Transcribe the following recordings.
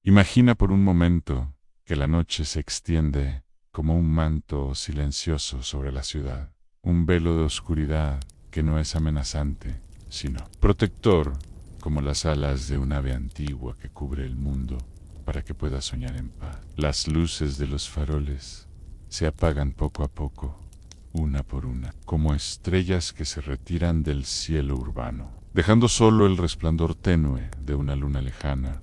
Imagina por un momento que la noche se extiende como un manto silencioso sobre la ciudad, un velo de oscuridad que no es amenazante, sino protector, como las alas de un ave antigua que cubre el mundo para que puedas soñar en paz. Las luces de los faroles se apagan poco a poco, una por una, como estrellas que se retiran del cielo urbano, dejando solo el resplandor tenue de una luna lejana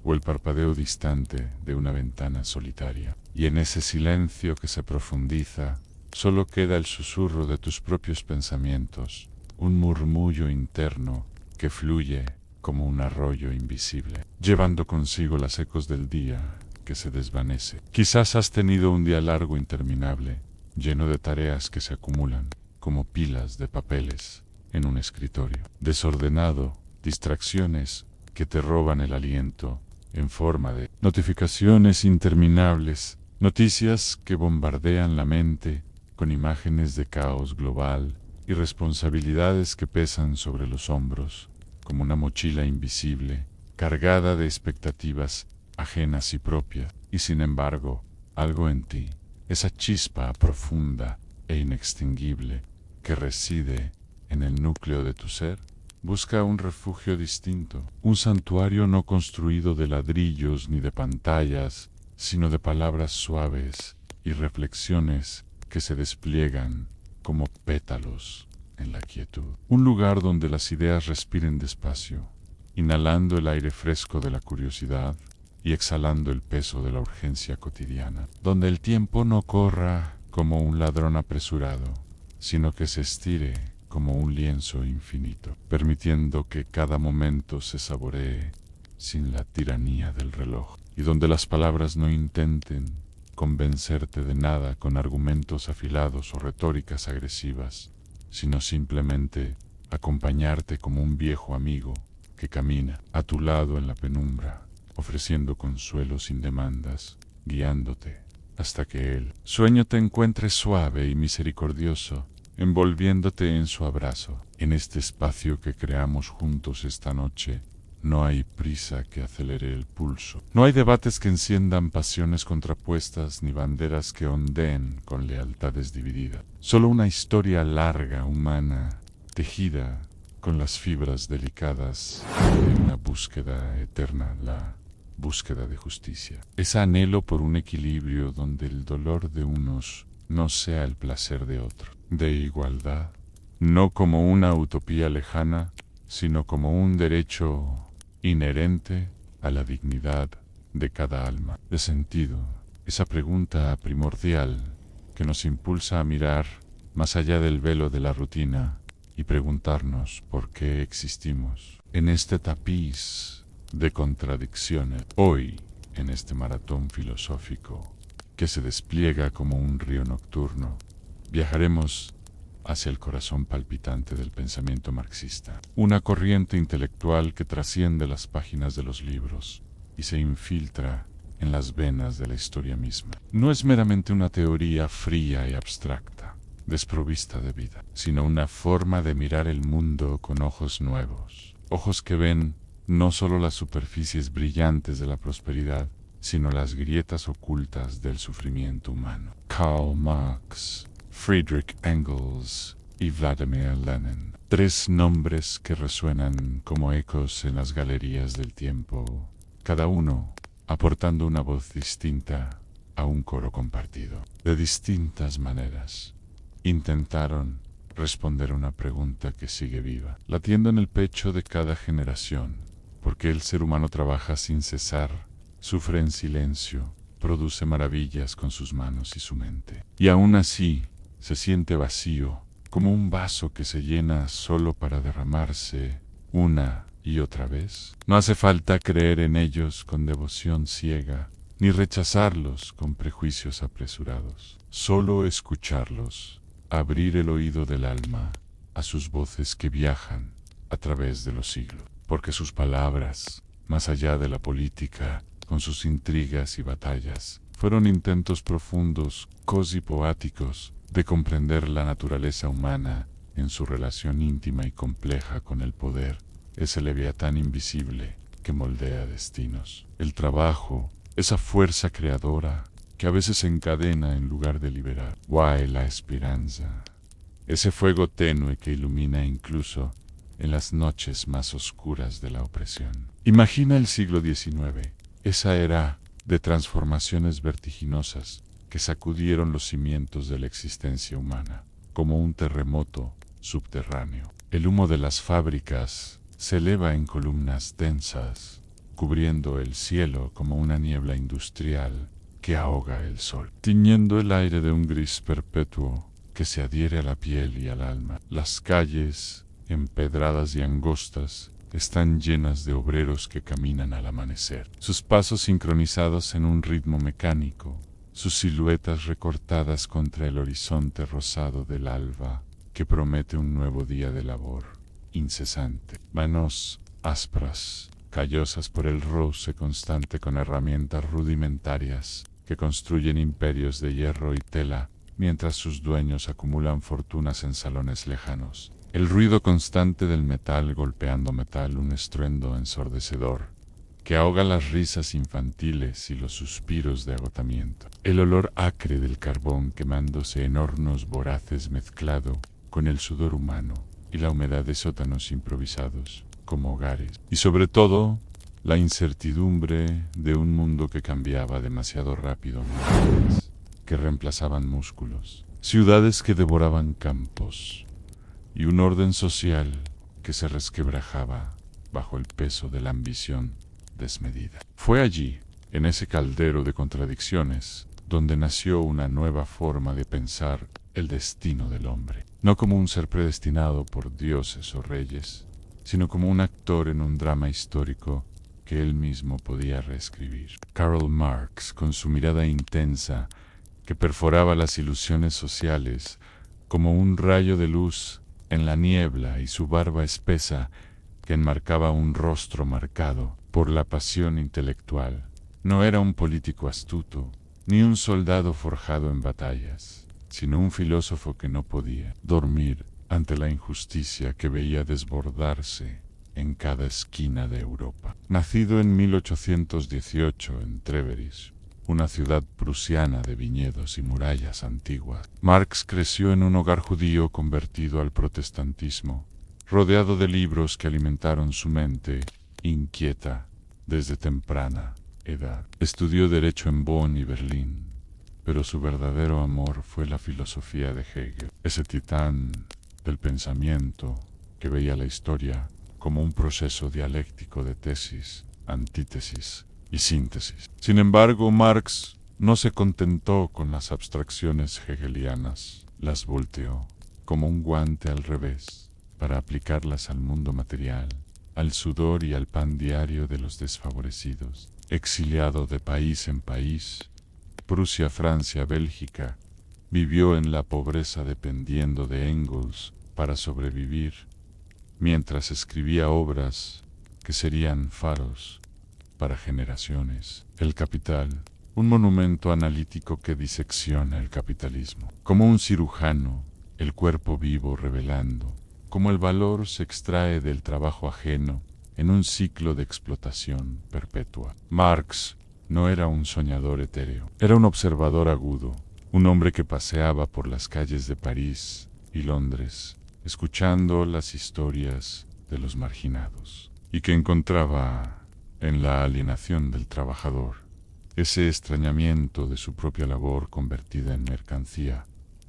o el parpadeo distante de una ventana solitaria. Y en ese silencio que se profundiza, solo queda el susurro de tus propios pensamientos, un murmullo interno que fluye como un arroyo invisible, llevando consigo los ecos del día que se desvanece. Quizás has tenido un día largo interminable, lleno de tareas que se acumulan como pilas de papeles en un escritorio, desordenado, distracciones que te roban el aliento en forma de notificaciones interminables, noticias que bombardean la mente con imágenes de caos global y responsabilidades que pesan sobre los hombros como una mochila invisible, cargada de expectativas ajenas y propias. Y sin embargo, algo en ti, esa chispa profunda e inextinguible que reside en el núcleo de tu ser, busca un refugio distinto, un santuario no construido de ladrillos ni de pantallas, sino de palabras suaves y reflexiones que se despliegan como pétalos en la quietud. Un lugar donde las ideas respiren despacio, inhalando el aire fresco de la curiosidad y exhalando el peso de la urgencia cotidiana. Donde el tiempo no corra como un ladrón apresurado, sino que se estire como un lienzo infinito, permitiendo que cada momento se saboree sin la tiranía del reloj. Y donde las palabras no intenten convencerte de nada con argumentos afilados o retóricas agresivas, sino simplemente acompañarte como un viejo amigo que camina a tu lado en la penumbra, ofreciendo consuelo sin demandas, guiándote hasta que el sueño te encuentre suave y misericordioso, envolviéndote en su abrazo. En este espacio que creamos juntos esta noche, no hay prisa que acelere el pulso. No hay debates que enciendan pasiones contrapuestas ni banderas que ondeen con lealtades divididas. Solo una historia larga, humana, tejida con las fibras delicadas de una búsqueda eterna, la búsqueda de justicia. Ese anhelo por un equilibrio donde el dolor de unos no sea el placer de otros. De igualdad, no como una utopía lejana, sino como un derecho inherente a la dignidad de cada alma. De sentido, esa pregunta primordial que nos impulsa a mirar más allá del velo de la rutina y preguntarnos por qué existimos en este tapiz de contradicciones. Hoy, en este maratón filosófico que se despliega como un río nocturno, viajaremos hacia el corazón palpitante del pensamiento marxista, una corriente intelectual que trasciende las páginas de los libros y se infiltra en las venas de la historia misma. No es meramente una teoría fría y abstracta, desprovista de vida, sino una forma de mirar el mundo con ojos nuevos, ojos que ven no solo las superficies brillantes de la prosperidad, sino las grietas ocultas del sufrimiento humano. Karl Marx, Friedrich Engels y Vladimir Lenin. Tres nombres que resuenan como ecos en las galerías del tiempo, cada uno aportando una voz distinta a un coro compartido. De distintas maneras, intentaron responder a una pregunta que sigue viva, latiendo en el pecho de cada generación, porque el ser humano trabaja sin cesar, sufre en silencio, produce maravillas con sus manos y su mente. Y aún así, se siente vacío, como un vaso que se llena solo para derramarse una y otra vez. No hace falta creer en ellos con devoción ciega, ni rechazarlos con prejuicios apresurados. Solo escucharlos, abrir el oído del alma a sus voces que viajan a través de los siglos. Porque sus palabras, más allá de la política, con sus intrigas y batallas, fueron intentos profundos, casi poéticos, de comprender la naturaleza humana en su relación íntima y compleja con el poder, ese leviatán invisible que moldea destinos. El trabajo, esa fuerza creadora que a veces encadena en lugar de liberar. Guay la esperanza, ese fuego tenue que ilumina incluso en las noches más oscuras de la opresión. Imagina el siglo XIX, esa era de transformaciones vertiginosas que sacudieron los cimientos de la existencia humana, como un terremoto subterráneo. El humo de las fábricas se eleva en columnas densas, cubriendo el cielo como una niebla industrial que ahoga el sol, tiñendo el aire de un gris perpetuo que se adhiere a la piel y al alma. Las calles, empedradas y angostas, están llenas de obreros que caminan al amanecer, sus pasos sincronizados en un ritmo mecánico, sus siluetas recortadas contra el horizonte rosado del alba que promete un nuevo día de labor incesante. Manos ásperas, callosas por el roce constante con herramientas rudimentarias que construyen imperios de hierro y tela mientras sus dueños acumulan fortunas en salones lejanos. El ruido constante del metal golpeando metal, un estruendo ensordecedor que ahoga las risas infantiles y los suspiros de agotamiento. El olor acre del carbón quemándose en hornos voraces mezclado con el sudor humano y la humedad de sótanos improvisados como hogares. Y sobre todo, la incertidumbre de un mundo que cambiaba demasiado rápido, músculos que reemplazaban músculos, ciudades que devoraban campos y un orden social que se resquebrajaba bajo el peso de la ambición desmedida. Fue allí, en ese caldero de contradicciones, donde nació una nueva forma de pensar el destino del hombre, no como un ser predestinado por dioses o reyes, sino como un actor en un drama histórico que él mismo podía reescribir. Karl Marx, con su mirada intensa que perforaba las ilusiones sociales como un rayo de luz en la niebla, y su barba espesa que enmarcaba un rostro marcado por la pasión intelectual, no era un político astuto, ni un soldado forjado en batallas, sino un filósofo que no podía dormir ante la injusticia que veía desbordarse en cada esquina de Europa. Nacido en 1818 en Treveris, una ciudad prusiana de viñedos y murallas antiguas, Marx creció en un hogar judío convertido al protestantismo, rodeado de libros que alimentaron su mente inquieta desde temprana edad. Estudió Derecho en Bonn y Berlín, pero su verdadero amor fue la filosofía de Hegel, ese titán del pensamiento que veía la historia como un proceso dialéctico de tesis, antítesis y síntesis. Sin embargo, Marx no se contentó con las abstracciones hegelianas, las volteó como un guante al revés para aplicarlas al mundo material, al sudor y al pan diario de los desfavorecidos. Exiliado de país en país, Prusia, Francia, Bélgica, vivió en la pobreza dependiendo de Engels para sobrevivir, mientras escribía obras que serían faros para generaciones. El Capital, un monumento analítico que disecciona el capitalismo. Como un cirujano, el cuerpo vivo revelando cómo el valor se extrae del trabajo ajeno en un ciclo de explotación perpetua. Marx no era un soñador etéreo, era un observador agudo, un hombre que paseaba por las calles de París y Londres, escuchando las historias de los marginados, y que encontraba en la alienación del trabajador ese extrañamiento de su propia labor convertida en mercancía,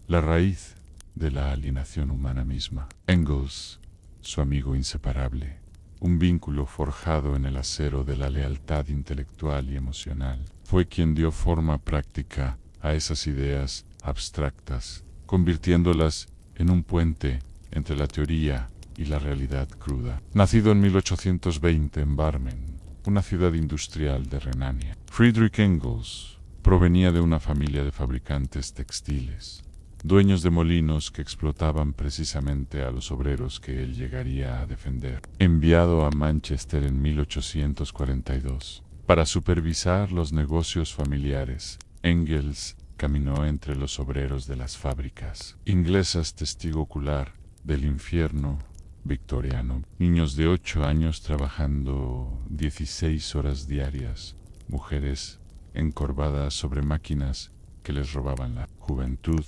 la raíz de la alienación humana misma. Engels, su amigo inseparable, un vínculo forjado en el acero de la lealtad intelectual y emocional, fue quien dio forma práctica a esas ideas abstractas, convirtiéndolas en un puente entre la teoría y la realidad cruda. Nacido en 1820 en Barmen, una ciudad industrial de Renania, Friedrich Engels provenía de una familia de fabricantes textiles, dueños de molinos que explotaban precisamente a los obreros que él llegaría a defender. Enviado a Manchester en 1842 para supervisar los negocios familiares, Engels caminó entre los obreros de las fábricas inglesas, testigo ocular del infierno victoriano. Niños de 8 años trabajando 16 horas diarias. Mujeres encorvadas sobre máquinas que les robaban la juventud.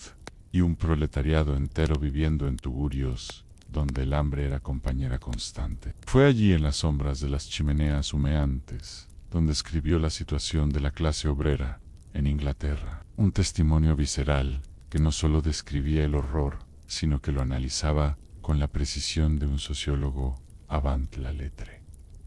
Y un proletariado entero viviendo en tugurios donde el hambre era compañera constante. Fue allí en las sombras de las chimeneas humeantes donde escribió la situación de la clase obrera en Inglaterra. Un testimonio visceral que no solo describía el horror, sino que lo analizaba con la precisión de un sociólogo avant la lettre.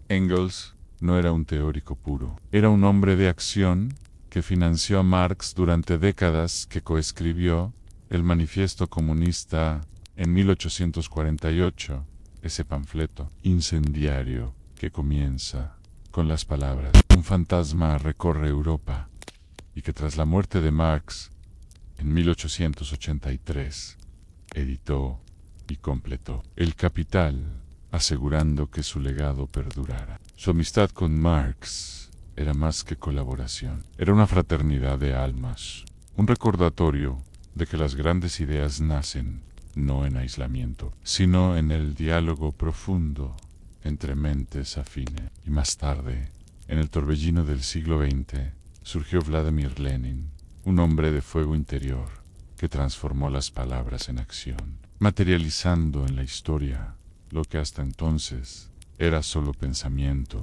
Engels no era un teórico puro, era un hombre de acción que financió a Marx durante décadas, que coescribió el Manifiesto Comunista en 1848, ese panfleto incendiario que comienza con las palabras: un fantasma recorre Europa, y que tras la muerte de Marx, en 1883, editó y completó El Capital, asegurando que su legado perdurara. Su amistad con Marx era más que colaboración, era una fraternidad de almas, un recordatorio de que las grandes ideas nacen no en aislamiento, sino en el diálogo profundo entre mentes afines. Y más tarde, en el torbellino del siglo XX, surgió Vladimir Lenin, un hombre de fuego interior que transformó las palabras en acción, materializando en la historia lo que hasta entonces era solo pensamiento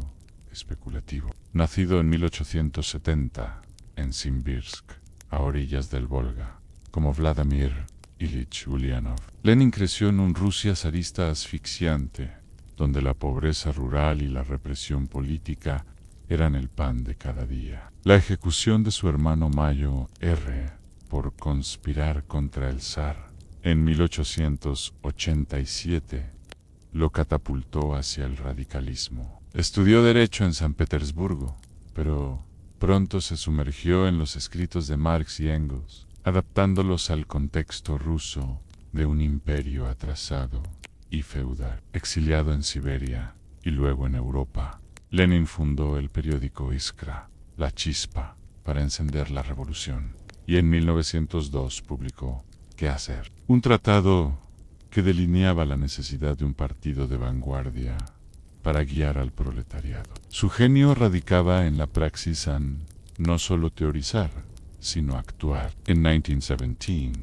especulativo. Nacido en 1870 en Simbirsk, a orillas del Volga, como Vladimir Ilich Ulyanov, Lenin creció en un Rusia zarista asfixiante, donde la pobreza rural y la represión política eran el pan de cada día. La ejecución de su hermano Mayo R. por conspirar contra el zar en 1887 lo catapultó hacia el radicalismo. Estudió Derecho en San Petersburgo, pero pronto se sumergió en los escritos de Marx y Engels, adaptándolos al contexto ruso de un imperio atrasado y feudal. Exiliado en Siberia y luego en Europa, Lenin fundó el periódico Iskra, La Chispa, para encender la revolución, y en 1902 publicó ¿Qué hacer?, un tratado que delineaba la necesidad de un partido de vanguardia para guiar al proletariado. Su genio radicaba en la praxis en no solo teorizar, sino actuar. En 1917,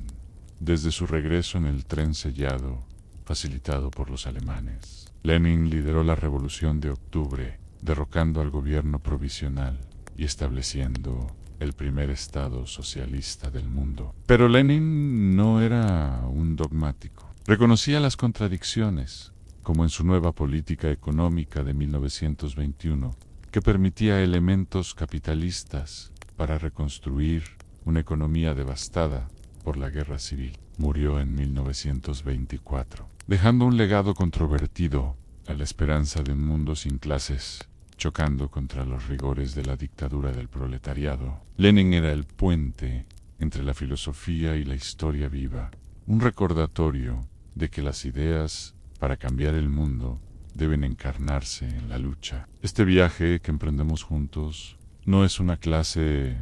desde su regreso en el tren sellado, facilitado por los alemanes, Lenin lideró la Revolución de Octubre, derrocando al gobierno provisional y estableciendo el primer Estado socialista del mundo. Pero Lenin no era un dogmático. Reconocía las contradicciones, como en su nueva política económica de 1921, que permitía elementos capitalistas para reconstruir una economía devastada por la guerra civil. Murió en 1924, dejando un legado controvertido a la esperanza de un mundo sin clases, chocando contra los rigores de la dictadura del proletariado. Lenin era el puente entre la filosofía y la historia viva, un recordatorio de que las ideas para cambiar el mundo deben encarnarse en la lucha. Este viaje que emprendemos juntos no es una clase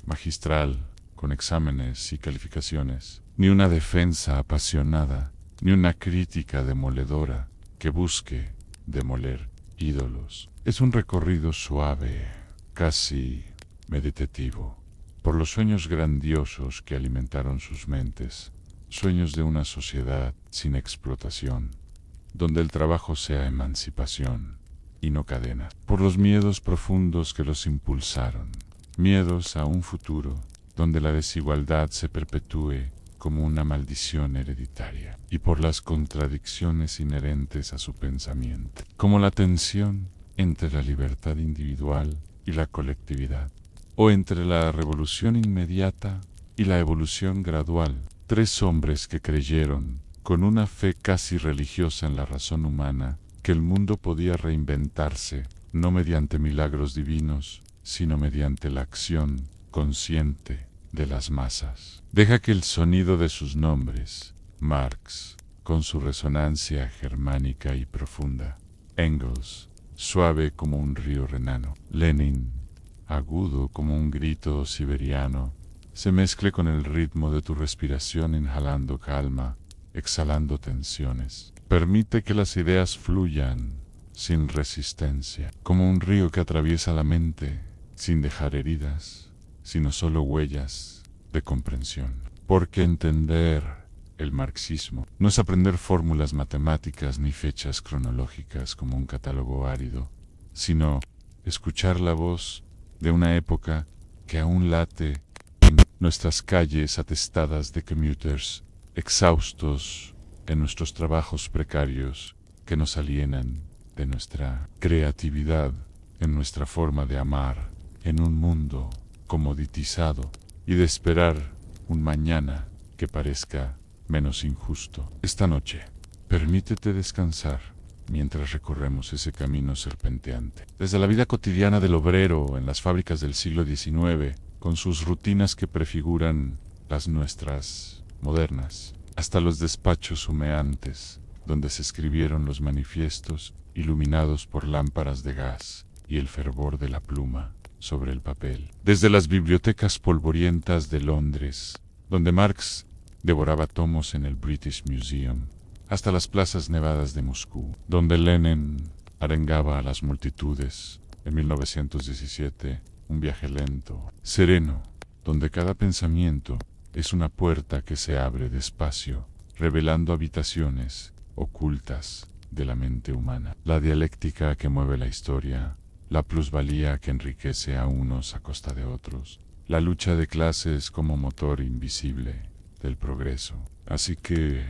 magistral con exámenes y calificaciones, ni una defensa apasionada, ni una crítica demoledora que busque demoler ídolos. Es un recorrido suave, casi meditativo, por los sueños grandiosos que alimentaron sus mentes, sueños de una sociedad sin explotación, donde el trabajo sea emancipación y no cadena, por los miedos profundos que los impulsaron, miedos a un futuro donde la desigualdad se perpetúe como una maldición hereditaria, y por las contradicciones inherentes a su pensamiento, como la tensión entre la libertad individual y la colectividad, o entre la revolución inmediata y la evolución gradual. Tres hombres que creyeron, con una fe casi religiosa en la razón humana, que el mundo podía reinventarse, no mediante milagros divinos, sino mediante la acción consciente de las masas. Deja que el sonido de sus nombres, Marx, con su resonancia germánica y profunda, Engels, suave como un río renano, Lenin, agudo como un grito siberiano, se mezcle con el ritmo de tu respiración, inhalando calma, exhalando tensiones, Permite que las ideas fluyan sin resistencia, como un río que atraviesa la mente sin dejar heridas, sino solo huellas de comprensión. Porque entender el marxismo no es aprender fórmulas matemáticas ni fechas cronológicas como un catálogo árido, sino escuchar la voz de una época que aún late en nuestras calles atestadas de commuters, exhaustos en nuestros trabajos precarios que nos alienan de nuestra creatividad, en nuestra forma de amar, en un mundo comoditizado y de esperar un mañana que parezca menos injusto. Esta noche, permítete descansar mientras recorremos ese camino serpenteante. Desde la vida cotidiana del obrero en las fábricas del siglo XIX, con sus rutinas que prefiguran las nuestras modernas, hasta los despachos humeantes, donde se escribieron los manifiestos iluminados por lámparas de gas y el fervor de la pluma sobre el papel. Desde las bibliotecas polvorientas de Londres, donde Marx devoraba tomos en el British Museum, hasta las plazas nevadas de Moscú, donde Lenin arengaba a las multitudes en 1917, un viaje lento, sereno, donde cada pensamiento es una puerta que se abre despacio, revelando habitaciones ocultas de la mente humana. La dialéctica que mueve la historia, la plusvalía que enriquece a unos a costa de otros, la lucha de clases como motor invisible del progreso. Así que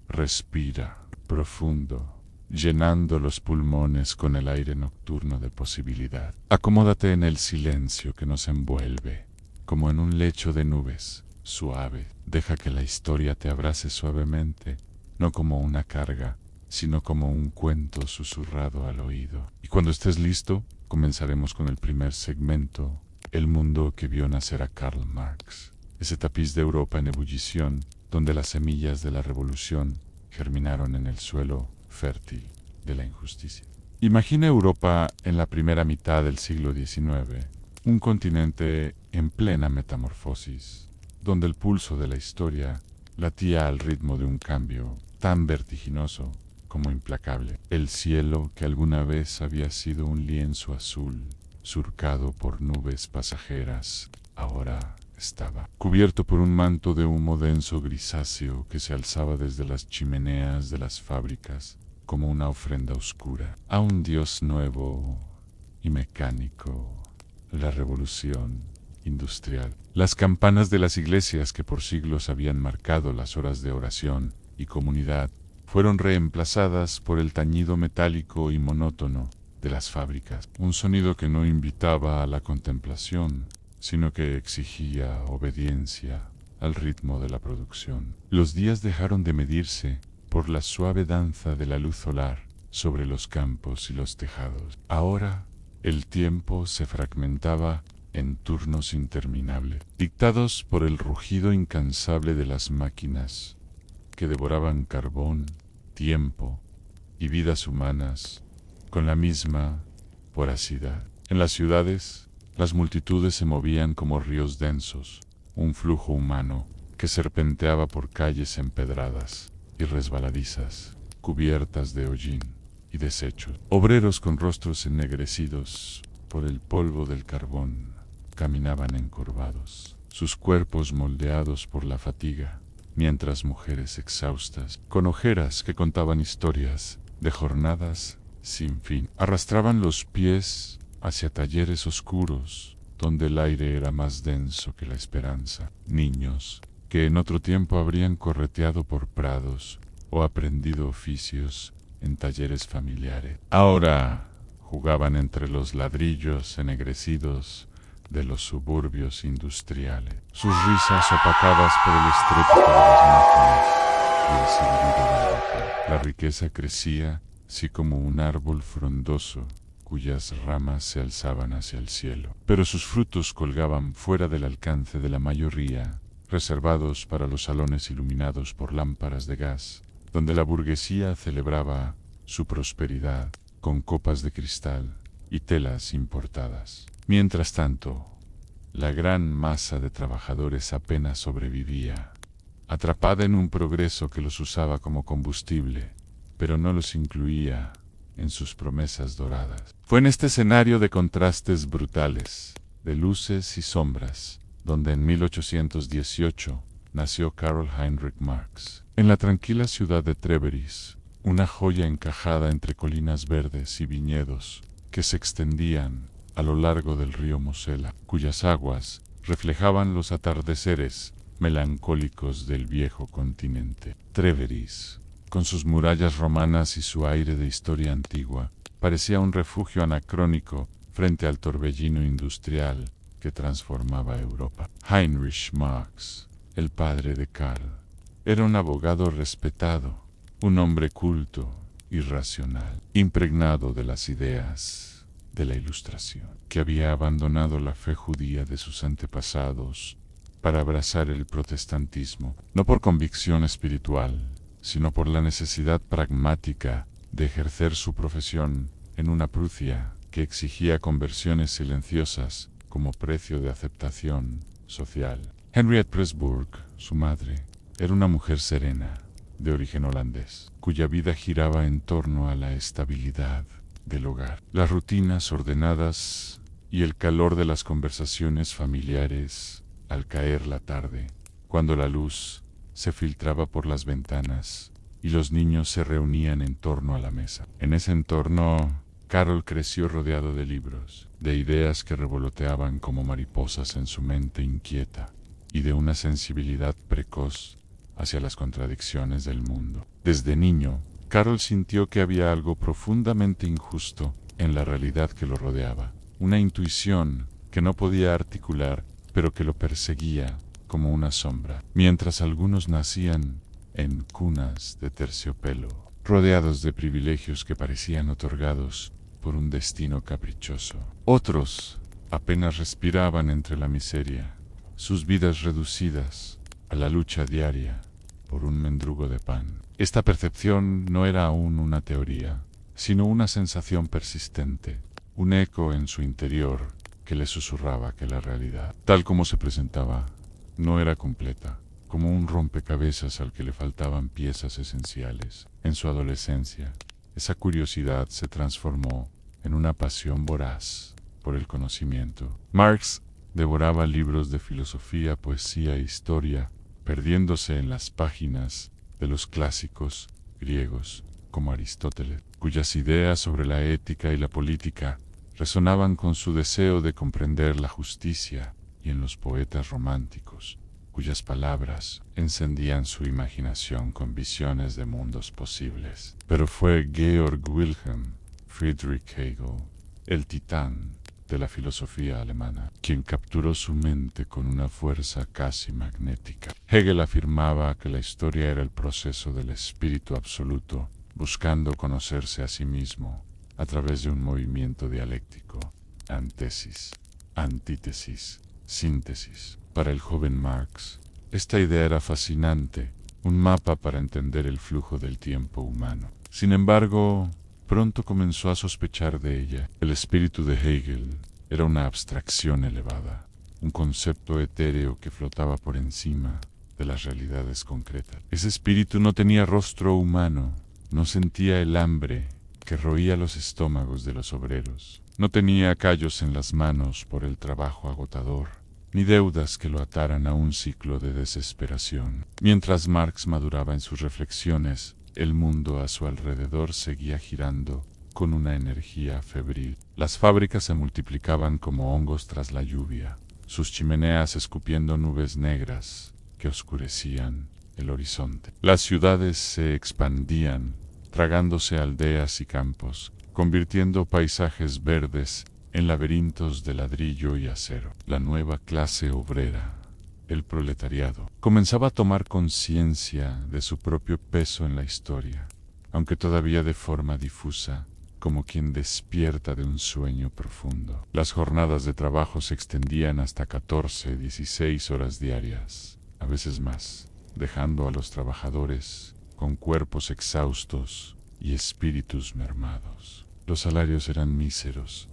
respira profundo, llenando los pulmones con el aire nocturno de posibilidad. Acomódate en el silencio que nos envuelve, como en un lecho de nubes suave. Deja que la historia te abrace suavemente, no como una carga, sino como un cuento susurrado al oído. Y cuando estés listo, comenzaremos con el primer segmento, el mundo que vio nacer a Karl Marx, ese tapiz de Europa en ebullición, donde las semillas de la revolución germinaron en el suelo fértil de la injusticia. Imagina Europa en la primera mitad del siglo XIX, un continente en plena metamorfosis, donde el pulso de la historia latía al ritmo de un cambio tan vertiginoso como implacable. El cielo, que alguna vez había sido un lienzo azul, surcado por nubes pasajeras, ahora estaba cubierto por un manto de humo denso grisáceo que se alzaba desde las chimeneas de las fábricas como una ofrenda oscura a un dios nuevo y mecánico, la revolución industrial. Las campanas de las iglesias que por siglos habían marcado las horas de oración y comunidad fueron reemplazadas por el tañido metálico y monótono de las fábricas, un sonido que no invitaba a la contemplación, sino que exigía obediencia al ritmo de la producción. Los días dejaron de medirse por la suave danza de la luz solar sobre los campos y los tejados. Ahora el tiempo se fragmentaba en turnos interminables, dictados por el rugido incansable de las máquinas que devoraban carbón, tiempo y vidas humanas con la misma voracidad. En las ciudades, las multitudes se movían como ríos densos, un flujo humano que serpenteaba por calles empedradas y resbaladizas, cubiertas de hollín y desechos. Obreros con rostros ennegrecidos por el polvo del carbón caminaban encorvados, sus cuerpos moldeados por la fatiga, mientras mujeres exhaustas, con ojeras que contaban historias de jornadas sin fin, arrastraban los pies hacia talleres oscuros, donde el aire era más denso que la esperanza. Niños que en otro tiempo habrían correteado por prados o aprendido oficios en talleres familiares, ahora jugaban entre los ladrillos ennegrecidos de los suburbios industriales, sus risas opacadas por el estrépito de las máquinas y el silbido del vapor. La riqueza crecía así como un árbol frondoso cuyas ramas se alzaban hacia el cielo, pero sus frutos colgaban fuera del alcance de la mayoría, reservados para los salones iluminados por lámparas de gas, donde la burguesía celebraba su prosperidad con copas de cristal y telas importadas. Mientras tanto, la gran masa de trabajadores apenas sobrevivía, atrapada en un progreso que los usaba como combustible pero no los incluía en sus promesas doradas. Fue en este escenario de contrastes brutales, de luces y sombras, donde en 1818 nació Karl Heinrich Marx. En la tranquila ciudad de Treveris, una joya encajada entre colinas verdes y viñedos que se extendían a lo largo del río Mosela, cuyas aguas reflejaban los atardeceres melancólicos del viejo continente. Treveris, con sus murallas romanas y su aire de historia antigua, parecía un refugio anacrónico frente al torbellino industrial que transformaba Europa. Heinrich Marx, el padre de Karl, era un abogado respetado, un hombre culto y racional, impregnado de las ideas de la Ilustración, que había abandonado la fe judía de sus antepasados para abrazar el protestantismo, no por convicción espiritual, sino por la necesidad pragmática de ejercer su profesión en una Prusia que exigía conversiones silenciosas como precio de aceptación social. Henriette Pressburg, su madre, era una mujer serena, de origen holandés, cuya vida giraba en torno a la estabilidad del hogar, las rutinas ordenadas y el calor de las conversaciones familiares al caer la tarde, cuando la luz se filtraba por las ventanas y los niños se reunían en torno a la mesa. En ese entorno, Karl creció rodeado de libros, de ideas que revoloteaban como mariposas en su mente inquieta y de una sensibilidad precoz hacia las contradicciones del mundo. Desde niño, Karl sintió que había algo profundamente injusto en la realidad que lo rodeaba, una intuición que no podía articular, pero que lo perseguía como una sombra, mientras algunos nacían en cunas de terciopelo, rodeados de privilegios que parecían otorgados por un destino caprichoso. Otros apenas respiraban entre la miseria, sus vidas reducidas a la lucha diaria por un mendrugo de pan. Esta percepción no era aún una teoría, sino una sensación persistente, un eco en su interior que le susurraba que la realidad, tal como se presentaba, no era completa, como un rompecabezas al que le faltaban piezas esenciales. En su adolescencia, esa curiosidad se transformó en una pasión voraz por el conocimiento. Marx devoraba libros de filosofía, poesía e historia, perdiéndose en las páginas de los clásicos griegos como Aristóteles, cuyas ideas sobre la ética y la política resonaban con su deseo de comprender la justicia, y en los poetas románticos, cuyas palabras encendían su imaginación con visiones de mundos posibles. Pero fue Georg Wilhelm Friedrich Hegel, el titán de la filosofía alemana, quien capturó su mente con una fuerza casi magnética. Hegel afirmaba que la historia era el proceso del espíritu absoluto, buscando conocerse a sí mismo a través de un movimiento dialéctico, antesis, antítesis, síntesis. Para el joven Marx, esta idea era fascinante, un mapa para entender el flujo del tiempo humano. Sin embargo, pronto comenzó a sospechar de ella. El espíritu de Hegel era una abstracción elevada, un concepto etéreo que flotaba por encima de las realidades concretas. Ese espíritu no tenía rostro humano, no sentía el hambre que roía los estómagos de los obreros, no tenía callos en las manos por el trabajo agotador, ni deudas que lo ataran a un ciclo de desesperación. Mientras Marx maduraba en sus reflexiones, el mundo a su alrededor seguía girando con una energía febril. Las fábricas se multiplicaban como hongos tras la lluvia, sus chimeneas escupiendo nubes negras que oscurecían el horizonte. Las ciudades se expandían, tragándose aldeas y campos, convirtiendo paisajes verdes en laberintos de ladrillo y acero. La nueva clase obrera, el proletariado, comenzaba a tomar conciencia de su propio peso en la historia, aunque todavía de forma difusa, como quien despierta de un sueño profundo. Las jornadas de trabajo se extendían hasta 14, 16 horas diarias, a veces más, dejando a los trabajadores con cuerpos exhaustos y espíritus mermados. Los salarios eran míseros,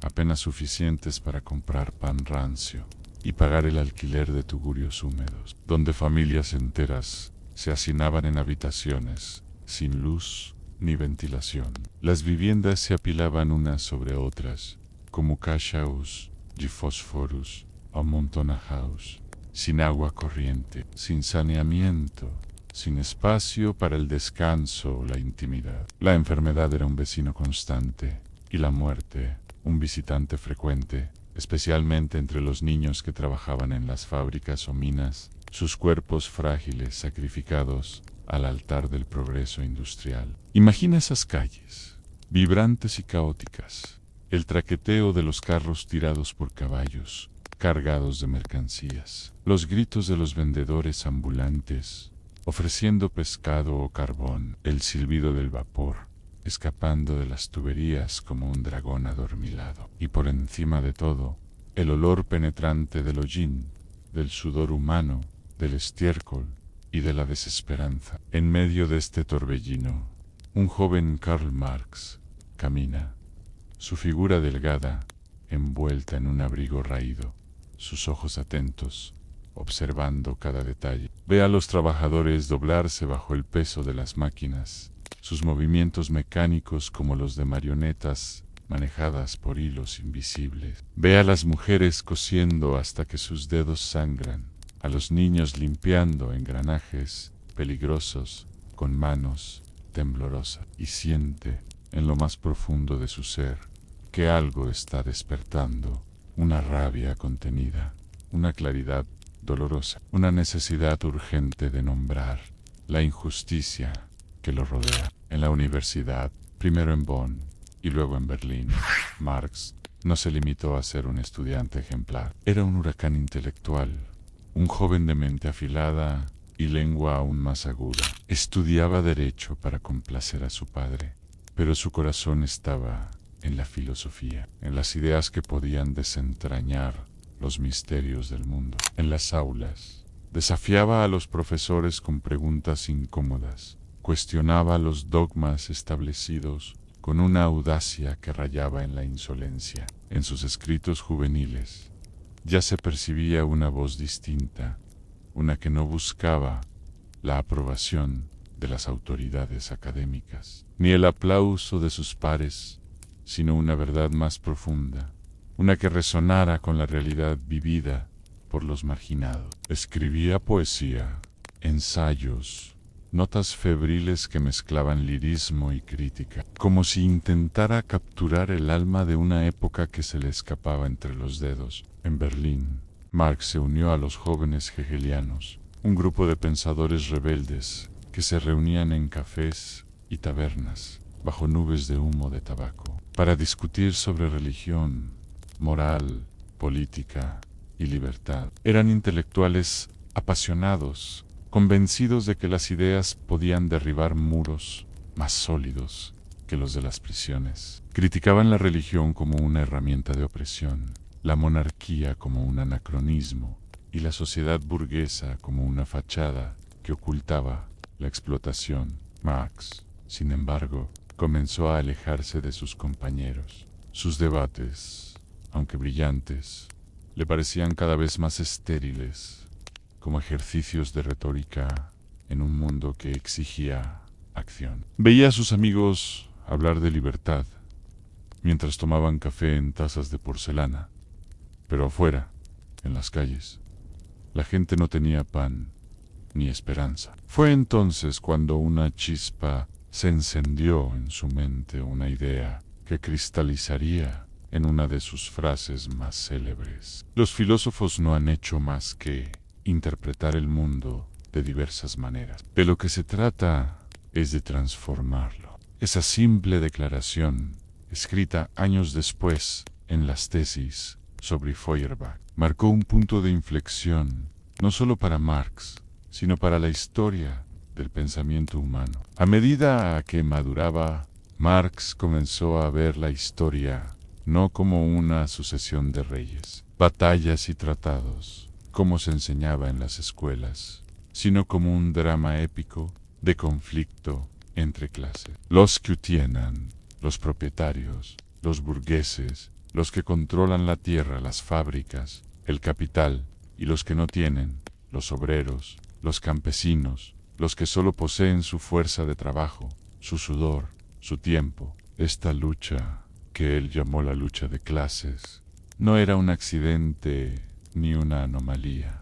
apenas suficientes para comprar pan rancio y pagar el alquiler de tugurios húmedos, donde familias enteras se hacinaban en habitaciones, sin luz ni ventilación. Las viviendas se apilaban unas sobre otras, como caixaos de fósforos amontonados, sin agua corriente, sin saneamiento, sin espacio para el descanso o la intimidad. La enfermedad era un vecino constante y la muerte un visitante frecuente, especialmente entre los niños que trabajaban en las fábricas o minas, sus cuerpos frágiles sacrificados al altar del progreso industrial. Imagina esas calles, vibrantes y caóticas, el traqueteo de los carros tirados por caballos, cargados de mercancías, los gritos de los vendedores ambulantes, ofreciendo pescado o carbón, el silbido del vapor, escapando de las tuberías como un dragón adormilado. Y por encima de todo, el olor penetrante del hollín, del sudor humano, del estiércol y de la desesperanza. En medio de este torbellino, un joven Karl Marx camina, su figura delgada, envuelta en un abrigo raído, sus ojos atentos, observando cada detalle. Ve a los trabajadores doblarse bajo el peso de las máquinas, sus movimientos mecánicos como los de marionetas manejadas por hilos invisibles. Ve a las mujeres cosiendo hasta que sus dedos sangran, a los niños limpiando engranajes peligrosos con manos temblorosas, y siente en lo más profundo de su ser que algo está despertando, una rabia contenida, una claridad dolorosa, una necesidad urgente de nombrar la injusticia que lo rodea. En la universidad, primero en Bonn y luego en Berlín, Marx no se limitó a ser un estudiante ejemplar. Era un huracán intelectual, un joven de mente afilada y lengua aún más aguda. Estudiaba derecho para complacer a su padre, pero su corazón estaba en la filosofía, en las ideas que podían desentrañar los misterios del mundo. En las aulas, desafiaba a los profesores con preguntas incómodas, cuestionaba los dogmas establecidos con una audacia que rayaba en la insolencia. En sus escritos juveniles ya se percibía una voz distinta, una que no buscaba la aprobación de las autoridades académicas, ni el aplauso de sus pares, sino una verdad más profunda, una que resonara con la realidad vivida por los marginados. Escribía poesía, ensayos, notas febriles que mezclaban lirismo y crítica, como si intentara capturar el alma de una época que se le escapaba entre los dedos. En Berlín, Marx se unió a los jóvenes hegelianos, un grupo de pensadores rebeldes que se reunían en cafés y tabernas, bajo nubes de humo de tabaco, para discutir sobre religión, moral, política y libertad. Eran intelectuales apasionados, convencidos de que las ideas podían derribar muros más sólidos que los de las prisiones. Criticaban la religión como una herramienta de opresión, la monarquía como un anacronismo y la sociedad burguesa como una fachada que ocultaba la explotación. Marx, sin embargo, comenzó a alejarse de sus compañeros. Sus debates, aunque brillantes, le parecían cada vez más estériles, como ejercicios de retórica en un mundo que exigía acción. Veía a sus amigos hablar de libertad, mientras tomaban café en tazas de porcelana, pero afuera, en las calles, la gente no tenía pan ni esperanza. Fue entonces cuando una chispa se encendió en su mente, una idea que cristalizaría en una de sus frases más célebres. Los filósofos no han hecho más que interpretar el mundo de diversas maneras. De lo que se trata es de transformarlo. Esa simple declaración, escrita años después en las tesis sobre Feuerbach, marcó un punto de inflexión, no solo para Marx, sino para la historia del pensamiento humano. A medida que maduraba, Marx comenzó a ver la historia no como una sucesión de reyes, batallas y tratados, como se enseñaba en las escuelas, sino como un drama épico de conflicto entre clases. Los que tienen, los propietarios, los burgueses, los que controlan la tierra, las fábricas, el capital, y los que no tienen, los obreros, los campesinos, los que solo poseen su fuerza de trabajo, su sudor, su tiempo. Esta lucha, que él llamó la lucha de clases, no era un accidente ni una anomalía,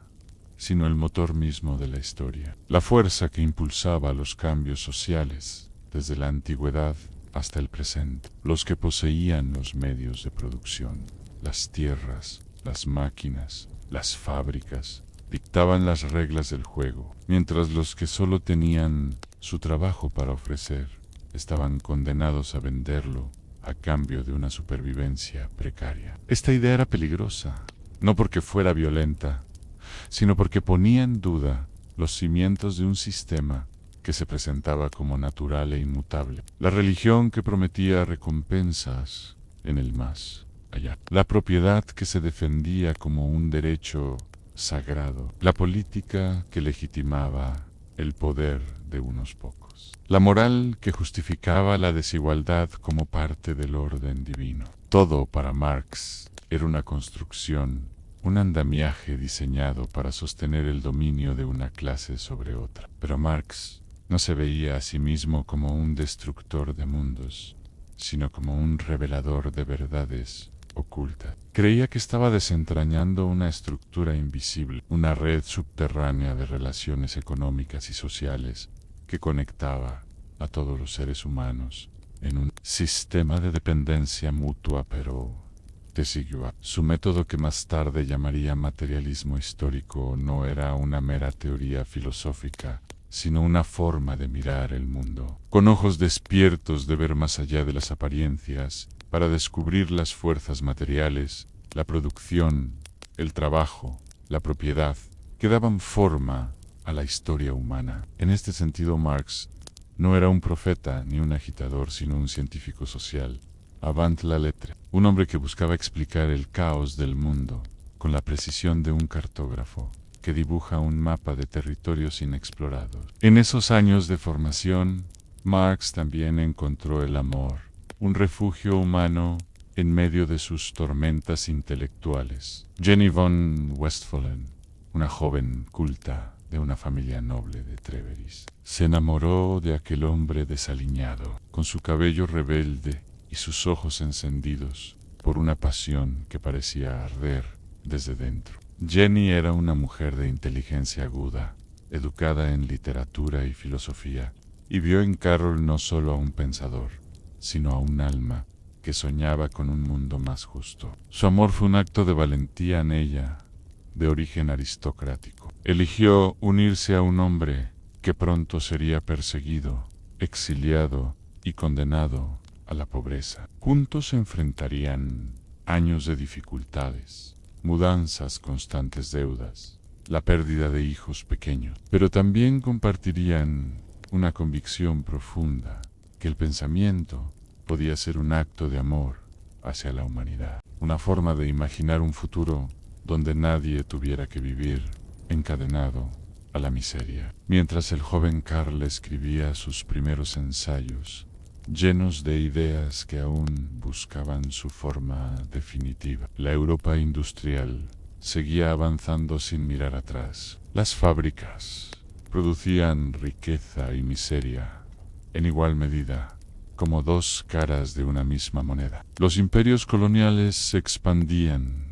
sino el motor mismo de la historia, la fuerza que impulsaba los cambios sociales desde la antigüedad hasta el presente. Los que poseían los medios de producción, las tierras, las máquinas, las fábricas, dictaban las reglas del juego, mientras los que solo tenían su trabajo para ofrecer estaban condenados a venderlo a cambio de una supervivencia precaria. Esta idea era peligrosa, no porque fuera violenta, sino porque ponía en duda los cimientos de un sistema que se presentaba como natural e inmutable. La religión que prometía recompensas en el más allá. La propiedad que se defendía como un derecho sagrado. La política que legitimaba el poder de unos pocos. La moral que justificaba la desigualdad como parte del orden divino. Todo para Marx era una construcción, un andamiaje diseñado para sostener el dominio de una clase sobre otra. Pero Marx no se veía a sí mismo como un destructor de mundos, sino como un revelador de verdades ocultas. Creía que estaba desentrañando una estructura invisible, una red subterránea de relaciones económicas y sociales que conectaba a todos los seres humanos en un sistema de dependencia mutua pero desigual. Su método, que más tarde llamaría materialismo histórico, no era una mera teoría filosófica, sino una forma de mirar el mundo, con ojos despiertos de ver más allá de las apariencias, para descubrir las fuerzas materiales, la producción, el trabajo, la propiedad, que daban forma a la historia humana. En este sentido, Marx no era un profeta ni un agitador, sino un científico social, avant la lettre, un hombre que buscaba explicar el caos del mundo con la precisión de un cartógrafo que dibuja un mapa de territorios inexplorados. En esos años de formación, Marx también encontró el amor, un refugio humano en medio de sus tormentas intelectuales. Jenny von Westphalen, una joven culta de una familia noble de Treveris, se enamoró de aquel hombre desaliñado, con su cabello rebelde y sus ojos encendidos por una pasión que parecía arder desde dentro. Jenny era una mujer de inteligencia aguda, educada en literatura y filosofía, y vio en Carroll no solo a un pensador, sino a un alma que soñaba con un mundo más justo. Su amor fue un acto de valentía en ella, de origen aristocrático. Eligió unirse a un hombre que pronto sería perseguido, exiliado y condenado a la pobreza. Juntos se enfrentarían años de dificultades, mudanzas, constantes deudas, la pérdida de hijos pequeños, pero también compartirían una convicción profunda que el pensamiento podía ser un acto de amor hacia la humanidad, una forma de imaginar un futuro donde nadie tuviera que vivir encadenado a la miseria. Mientras el joven Karl escribía sus primeros ensayos, llenos de ideas que aún buscaban su forma definitiva, la Europa industrial seguía avanzando sin mirar atrás. Las fábricas producían riqueza y miseria en igual medida, como dos caras de una misma moneda. Los imperios coloniales se expandían,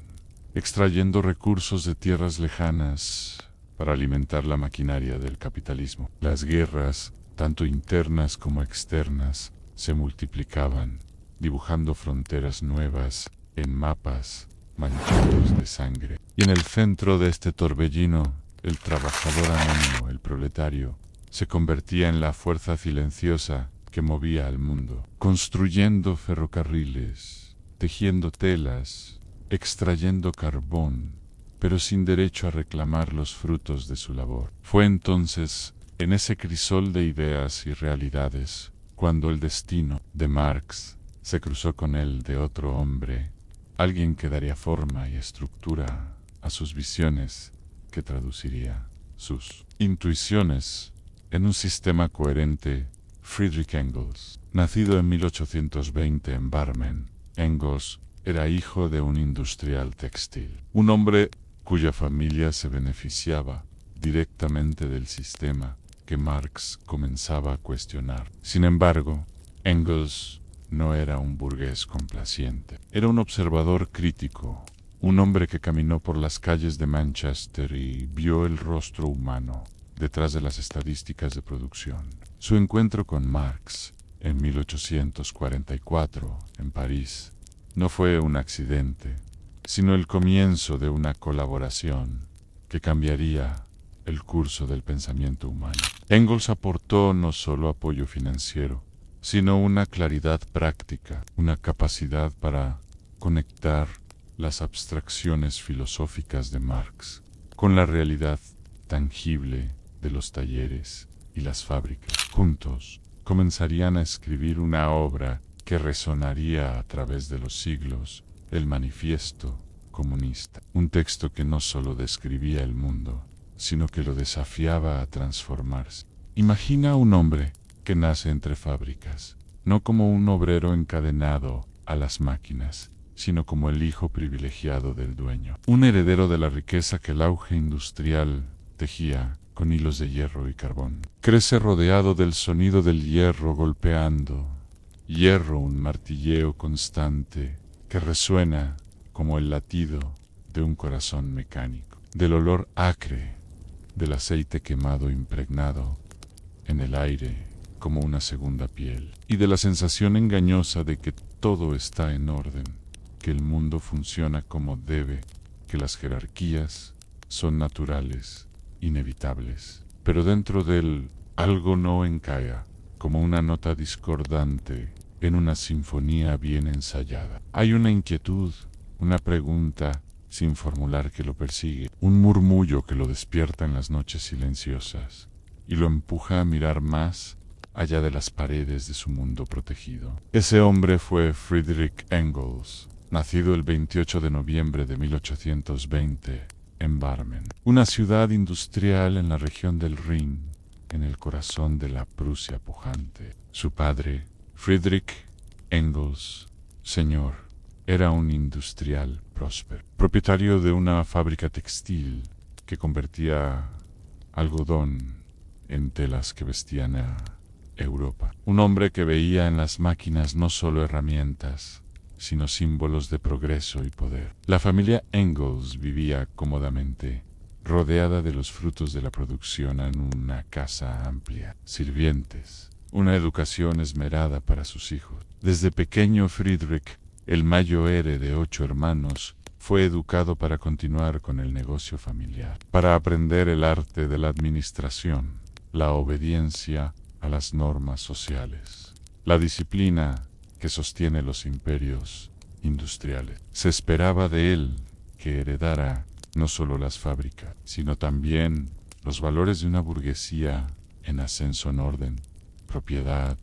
extrayendo recursos de tierras lejanas para alimentar la maquinaria del capitalismo. Las guerras, tanto internas como externas, se multiplicaban, dibujando fronteras nuevas en mapas manchados de sangre. Y en el centro de este torbellino, el trabajador anónimo, el proletario, se convertía en la fuerza silenciosa que movía al mundo, construyendo ferrocarriles, tejiendo telas, extrayendo carbón, pero sin derecho a reclamar los frutos de su labor. Fue entonces, en ese crisol de ideas y realidades, cuando el destino de Marx se cruzó con el de otro hombre, alguien que daría forma y estructura a sus visiones, que traduciría sus intuiciones en un sistema coherente. Friedrich Engels, nacido en 1820 en Barmen, Engels era hijo de un industrial textil, un hombre cuya familia se beneficiaba directamente del sistema que Marx comenzaba a cuestionar. Sin embargo, Engels no era un burgués complaciente. Era un observador crítico, un hombre que caminó por las calles de Manchester y vio el rostro humano detrás de las estadísticas de producción. Su encuentro con Marx en 1844 en París no fue un accidente, sino el comienzo de una colaboración que cambiaría el curso del pensamiento humano. Engels aportó no solo apoyo financiero, sino una claridad práctica, una capacidad para conectar las abstracciones filosóficas de Marx con la realidad tangible de los talleres y las fábricas. Juntos comenzarían a escribir una obra que resonaría a través de los siglos, el Manifiesto Comunista, un texto que no solo describía el mundo, sino que lo desafiaba a transformarse. Imagina a un hombre que nace entre fábricas, no como un obrero encadenado a las máquinas, sino como el hijo privilegiado del dueño, un heredero de la riqueza que el auge industrial tejía con hilos de hierro y carbón. Crece rodeado del sonido del hierro golpeando, hierro, un martilleo constante que resuena como el latido de un corazón mecánico, del olor acre del aceite quemado impregnado en el aire como una segunda piel, y de la sensación engañosa de que todo está en orden, que el mundo funciona como debe, que las jerarquías son naturales, inevitables, pero dentro de él algo no encaja, como una nota discordante en una sinfonía bien ensayada. Hay una inquietud, una pregunta sin formular que lo persigue, un murmullo que lo despierta en las noches silenciosas y lo empuja a mirar más allá de las paredes de su mundo protegido. Ese hombre fue Friedrich Engels, nacido el 28 de noviembre de 1820 en Barmen, una ciudad industrial en la región del Rin, en el corazón de la Prusia pujante. Su padre, Friedrich Engels, señor, era un industrial próspero, propietario de una fábrica textil que convertía algodón en telas que vestían a Europa. Un hombre que veía en las máquinas no solo herramientas, sino símbolos de progreso y poder. La familia Engels vivía cómodamente, rodeada de los frutos de la producción en una casa amplia, sirvientes, una educación esmerada para sus hijos. Desde pequeño Friedrich, el mayor de 8 hermanos, fue educado para continuar con el negocio familiar, para aprender el arte de la administración, la obediencia a las normas sociales, la disciplina que sostiene los imperios industriales. Se esperaba de él que heredara no solo las fábricas, sino también los valores de una burguesía en ascenso en orden, propiedad,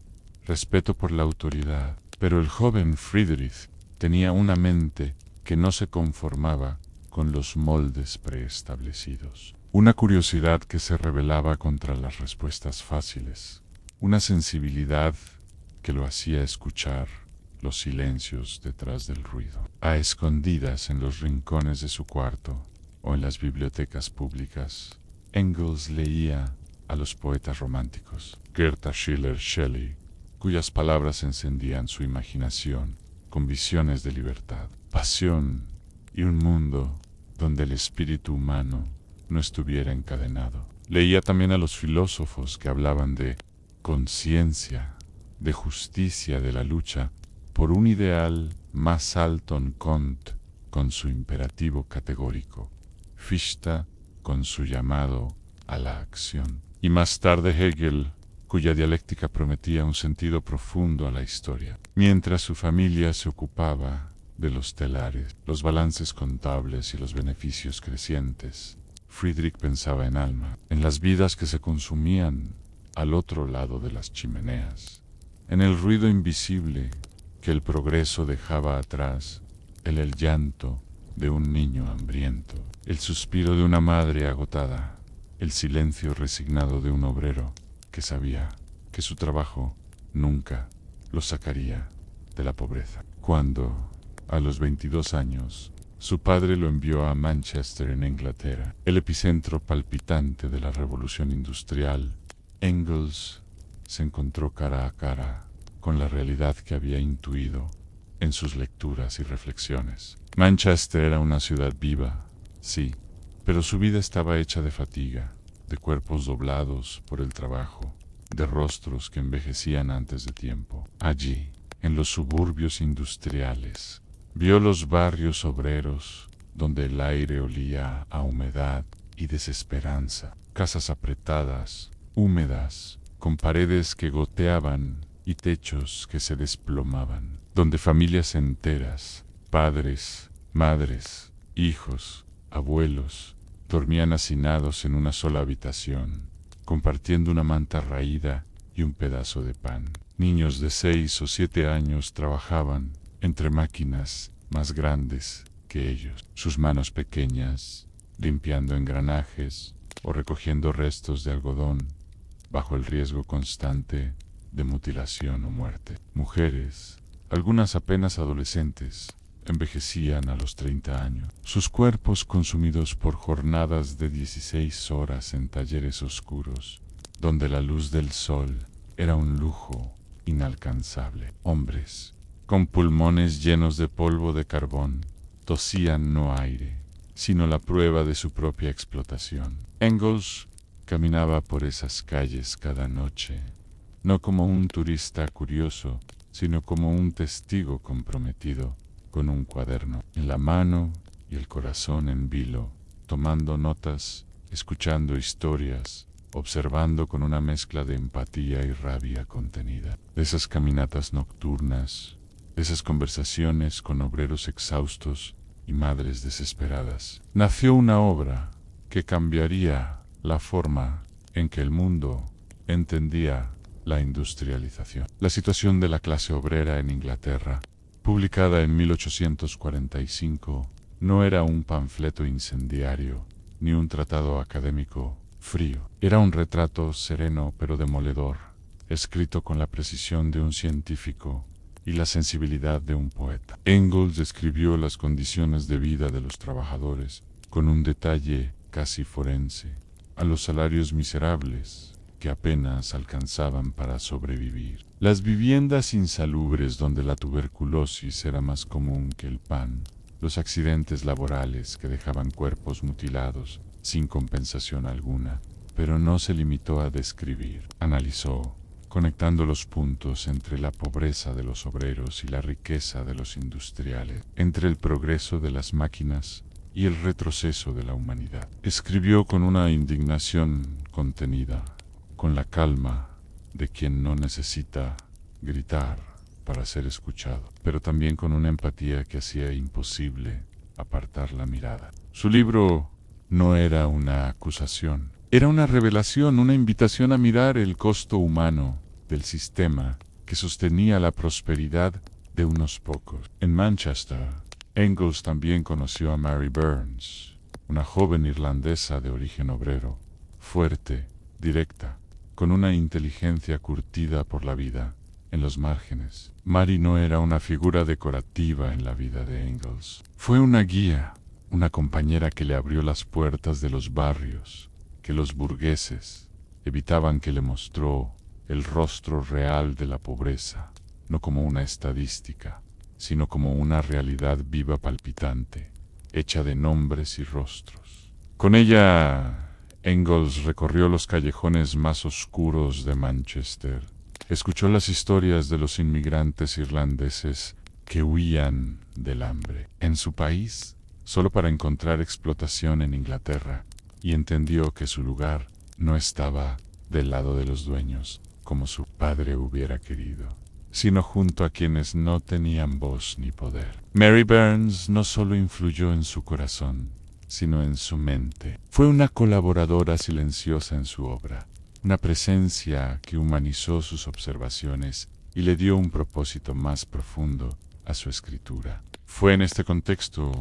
respeto por la autoridad. Pero el joven Friedrich tenía una mente que no se conformaba con los moldes preestablecidos, una curiosidad que se rebelaba contra las respuestas fáciles, una sensibilidad que lo hacía escuchar los silencios detrás del ruido. A escondidas en los rincones de su cuarto o en las bibliotecas públicas, Engels leía a los poetas románticos, Goethe, Schiller, Shelley, cuyas palabras encendían su imaginación con visiones de libertad, pasión y un mundo donde el espíritu humano no estuviera encadenado. Leía también a los filósofos que hablaban de conciencia, de justicia, de la lucha por un ideal más alto en Kant con su imperativo categórico, Fichte con su llamado a la acción, y más tarde Hegel, cuya dialéctica prometía un sentido profundo a la historia. Mientras su familia se ocupaba de los telares, los balances contables y los beneficios crecientes, Friedrich pensaba en alma, en las vidas que se consumían al otro lado de las chimeneas, en el ruido invisible que el progreso dejaba atrás, en el llanto de un niño hambriento, el suspiro de una madre agotada, el silencio resignado de un obrero que sabía que su trabajo nunca lo sacaría de la pobreza. Cuando, a los 22 años, su padre lo envió a Manchester en Inglaterra, el epicentro palpitante de la revolución industrial, Engels se encontró cara a cara con la realidad que había intuido en sus lecturas y reflexiones. Manchester era una ciudad viva, sí, pero su vida estaba hecha de fatiga, de cuerpos doblados por el trabajo, de rostros que envejecían antes de tiempo. Allí, en los suburbios industriales, vio los barrios obreros donde el aire olía a humedad y desesperanza, casas apretadas, húmedas, con paredes que goteaban y techos que se desplomaban, donde familias enteras, padres, madres, hijos, abuelos, dormían hacinados en una sola habitación, compartiendo una manta raída y un pedazo de pan. Niños de 6 o 7 años trabajaban entre máquinas más grandes que ellos, sus manos pequeñas, limpiando engranajes o recogiendo restos de algodón, bajo el riesgo constante de mutilación o muerte. Mujeres, algunas apenas adolescentes, envejecían a los 30 años, sus cuerpos consumidos por jornadas de 16 horas en talleres oscuros, donde la luz del sol era un lujo inalcanzable. Hombres, con pulmones llenos de polvo de carbón, tosían no aire, sino la prueba de su propia explotación. Engels caminaba por esas calles cada noche, no como un turista curioso, sino como un testigo comprometido, con un cuaderno en la mano y el corazón en vilo, tomando notas, escuchando historias, observando con una mezcla de empatía y rabia contenida. De esas caminatas nocturnas, de esas conversaciones con obreros exhaustos y madres desesperadas, nació una obra que cambiaría la forma en que el mundo entendía la industrialización. La situación de la clase obrera en Inglaterra, publicada en 1845, no era un panfleto incendiario ni un tratado académico frío. Era un retrato sereno pero demoledor, escrito con la precisión de un científico y la sensibilidad de un poeta. Engels describió las condiciones de vida de los trabajadores con un detalle casi forense, a los salarios miserables que apenas alcanzaban para sobrevivir, las viviendas insalubres donde la tuberculosis era más común que el pan, los accidentes laborales que dejaban cuerpos mutilados sin compensación alguna, pero no se limitó a describir. Analizó, conectando los puntos entre la pobreza de los obreros y la riqueza de los industriales, entre el progreso de las máquinas y el retroceso de la humanidad. Escribió con una indignación contenida, con la calma de quien no necesita gritar para ser escuchado, pero también con una empatía que hacía imposible apartar la mirada. Su libro no era una acusación, era una revelación, una invitación a mirar el costo humano del sistema que sostenía la prosperidad de unos pocos. En Manchester, Engels también conoció a Mary Burns, una joven irlandesa de origen obrero, fuerte, directa, con una inteligencia curtida por la vida en los márgenes. Mary no era una figura decorativa en la vida de Engels. Fue una guía, una compañera que le abrió las puertas de los barrios que los burgueses evitaban, que le mostró el rostro real de la pobreza, no como una estadística, sino como una realidad viva palpitante, hecha de nombres y rostros. Con ella, Engels recorrió los callejones más oscuros de Manchester, escuchó las historias de los inmigrantes irlandeses que huían del hambre en su país solo para encontrar explotación en Inglaterra, y entendió que su lugar no estaba del lado de los dueños, como su padre hubiera querido, sino junto a quienes no tenían voz ni poder. Mary Burns no solo influyó en su corazón, sino en su mente. Fue una colaboradora silenciosa en su obra, una presencia que humanizó sus observaciones y le dio un propósito más profundo a su escritura. Fue en este contexto,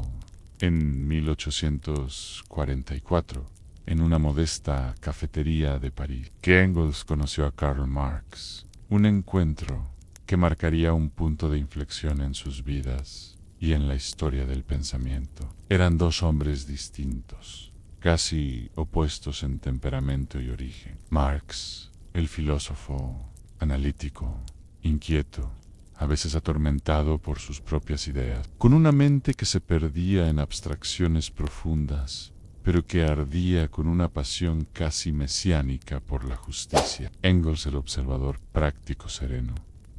en 1844, en una modesta cafetería de París, que Engels conoció a Karl Marx, un encuentro que marcaría un punto de inflexión en sus vidas y en la historia del pensamiento. Eran dos hombres distintos, casi opuestos en temperamento y origen. Marx el filósofo, analítico, inquieto, a veces atormentado por sus propias ideas, con una mente que se perdía en abstracciones profundas, pero que ardía con una pasión casi mesiánica por la justicia. Engels, el observador práctico sereno,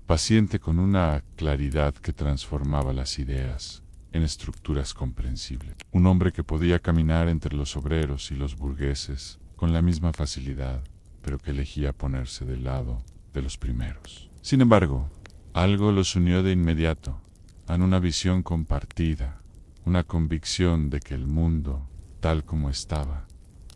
paciente con una claridad que transformaba las ideas en estructuras comprensibles. Un hombre que podía caminar entre los obreros y los burgueses con la misma facilidad, pero que elegía ponerse del lado de los primeros. Sin embargo, algo los unió de inmediato en una visión compartida, una convicción de que el mundo, tal como estaba,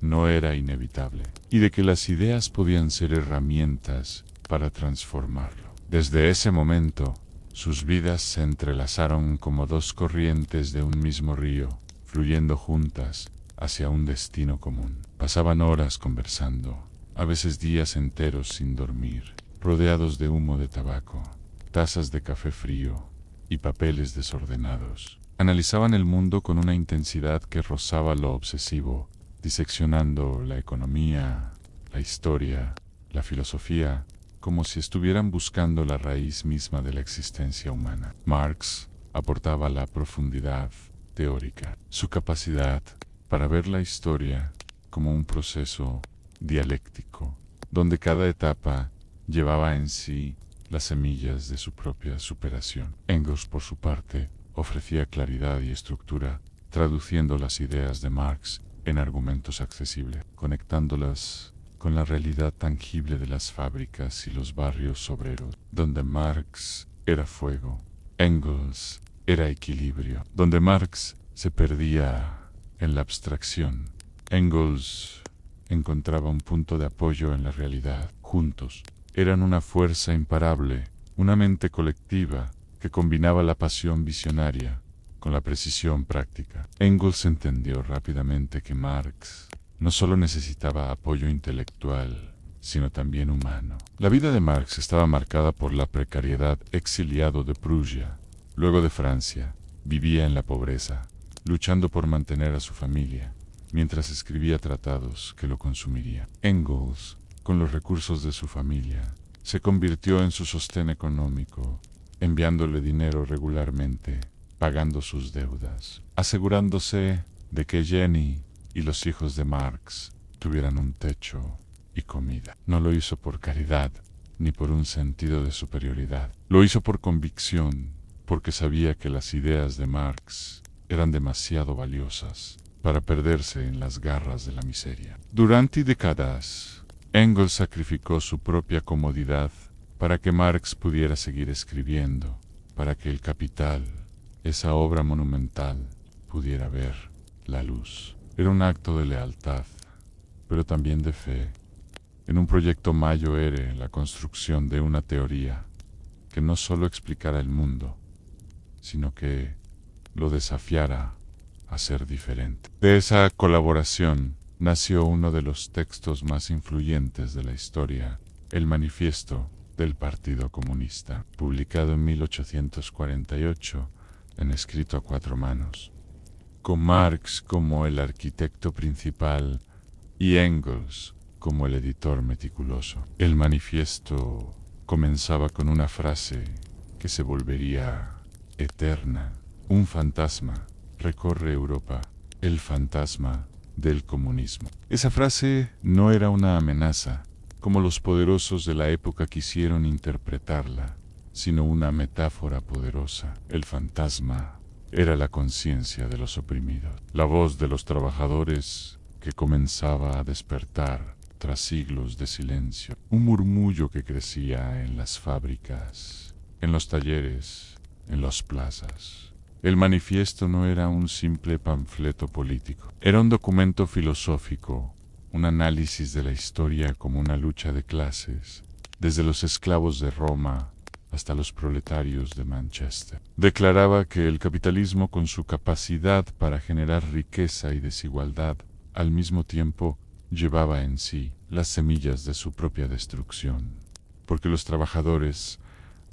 no era inevitable, y de que las ideas podían ser herramientas para transformarlo. Desde ese momento, sus vidas se entrelazaron como dos corrientes de un mismo río, fluyendo juntas hacia un destino común. Pasaban horas conversando, a veces días enteros sin dormir, rodeados de humo de tabaco, tazas de café frío y papeles desordenados. Analizaban el mundo con una intensidad que rozaba lo obsesivo, diseccionando la economía, la historia, la filosofía, como si estuvieran buscando la raíz misma de la existencia humana. Marx aportaba la profundidad teórica, su capacidad para ver la historia como un proceso dialéctico, donde cada etapa llevaba en sí las semillas de su propia superación. Engels, por su parte, ofrecía claridad y estructura, traduciendo las ideas de Marx en argumentos accesibles, conectándolas con la realidad tangible de las fábricas y los barrios obreros, donde Marx era fuego, Engels era equilibrio, donde Marx se perdía en la abstracción, Engels encontraba un punto de apoyo en la realidad. Juntos, eran una fuerza imparable, una mente colectiva que combinaba la pasión visionaria con la precisión práctica. Engels entendió rápidamente que Marx no solo necesitaba apoyo intelectual, sino también humano. La vida de Marx estaba marcada por la precariedad. Exiliado de Prusia, luego de Francia, vivía en la pobreza, luchando por mantener a su familia, mientras escribía tratados que lo consumirían. Engels, con los recursos de su familia, se convirtió en su sostén económico, enviándole dinero regularmente, pagando sus deudas, asegurándose de que Jenny y los hijos de Marx tuvieran un techo y comida. No lo hizo por caridad, ni por un sentido de superioridad. Lo hizo por convicción, porque sabía que las ideas de Marx eran demasiado valiosas para perderse en las garras de la miseria. Durante décadas, Engels sacrificó su propia comodidad para que Marx pudiera seguir escribiendo, para que El Capital, esa obra monumental, pudiera ver la luz. Era un acto de lealtad, pero también de fe, en un proyecto mayor, la construcción de una teoría que no solo explicara el mundo, sino que lo desafiara a ser diferente. De esa colaboración nació uno de los textos más influyentes de la historia, el Manifiesto del Partido Comunista, publicado en 1848, en escrito a 4 manos, con Marx como el arquitecto principal y Engels como el editor meticuloso. El manifiesto comenzaba con una frase que se volvería eterna. Un fantasma recorre Europa, el fantasma del comunismo. Esa frase no era una amenaza, como los poderosos de la época quisieron interpretarla, sino una metáfora poderosa. El fantasma era la conciencia de los oprimidos, la voz de los trabajadores que comenzaba a despertar tras siglos de silencio, un murmullo que crecía en las fábricas, en los talleres, en las plazas. El manifiesto no era un simple panfleto político, era un documento filosófico, un análisis de la historia como una lucha de clases, desde los esclavos de Roma hasta los proletarios de Manchester. Declaraba que el capitalismo, con su capacidad para generar riqueza y desigualdad, al mismo tiempo llevaba en sí las semillas de su propia destrucción, porque los trabajadores,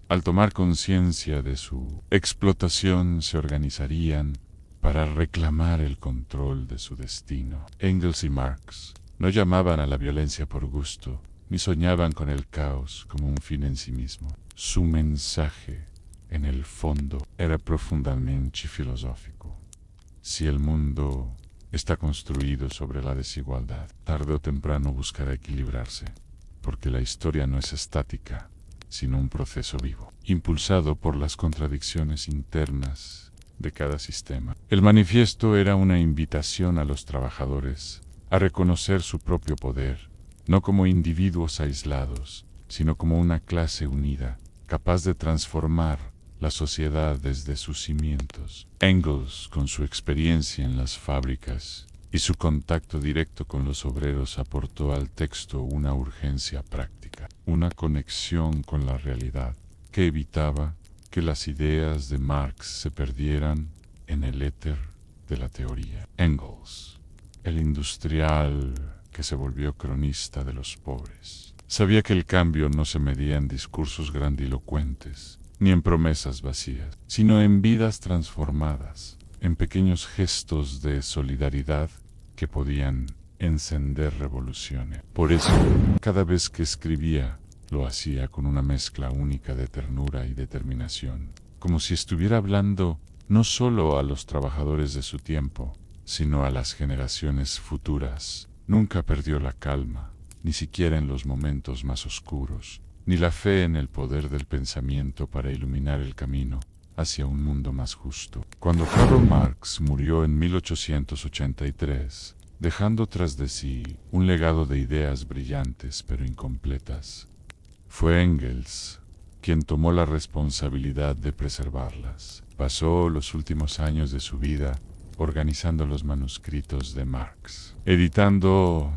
al tomar conciencia de su explotación, se organizarían para reclamar el control de su destino. Engels y Marx no llamaban a la violencia por gusto, ni soñaban con el caos como un fin en sí mismo. Su mensaje, en el fondo, era profundamente filosófico. Si el mundo está construido sobre la desigualdad, tarde o temprano buscará equilibrarse, porque la historia no es estática, sino un proceso vivo, impulsado por las contradicciones internas de cada sistema. El manifiesto era una invitación a los trabajadores a reconocer su propio poder, no como individuos aislados, sino como una clase unida, capaz de transformar la sociedad desde sus cimientos. Engels, con su experiencia en las fábricas y su contacto directo con los obreros, aportó al texto una urgencia práctica, una conexión con la realidad que evitaba que las ideas de Marx se perdieran en el éter de la teoría. Engels, el industrial que se volvió cronista de los pobres, sabía que el cambio no se medía en discursos grandilocuentes, ni en promesas vacías, sino en vidas transformadas, en pequeños gestos de solidaridad que podían encender revoluciones. Por eso, cada vez que escribía, lo hacía con una mezcla única de ternura y determinación, como si estuviera hablando no solo a los trabajadores de su tiempo, sino a las generaciones futuras. Nunca perdió la calma, ni siquiera en los momentos más oscuros, ni la fe en el poder del pensamiento para iluminar el camino hacia un mundo más justo. Cuando Karl Marx murió en 1883, dejando tras de sí un legado de ideas brillantes pero incompletas, fue Engels quien tomó la responsabilidad de preservarlas. Pasó los últimos años de su vida organizando los manuscritos de Marx, editando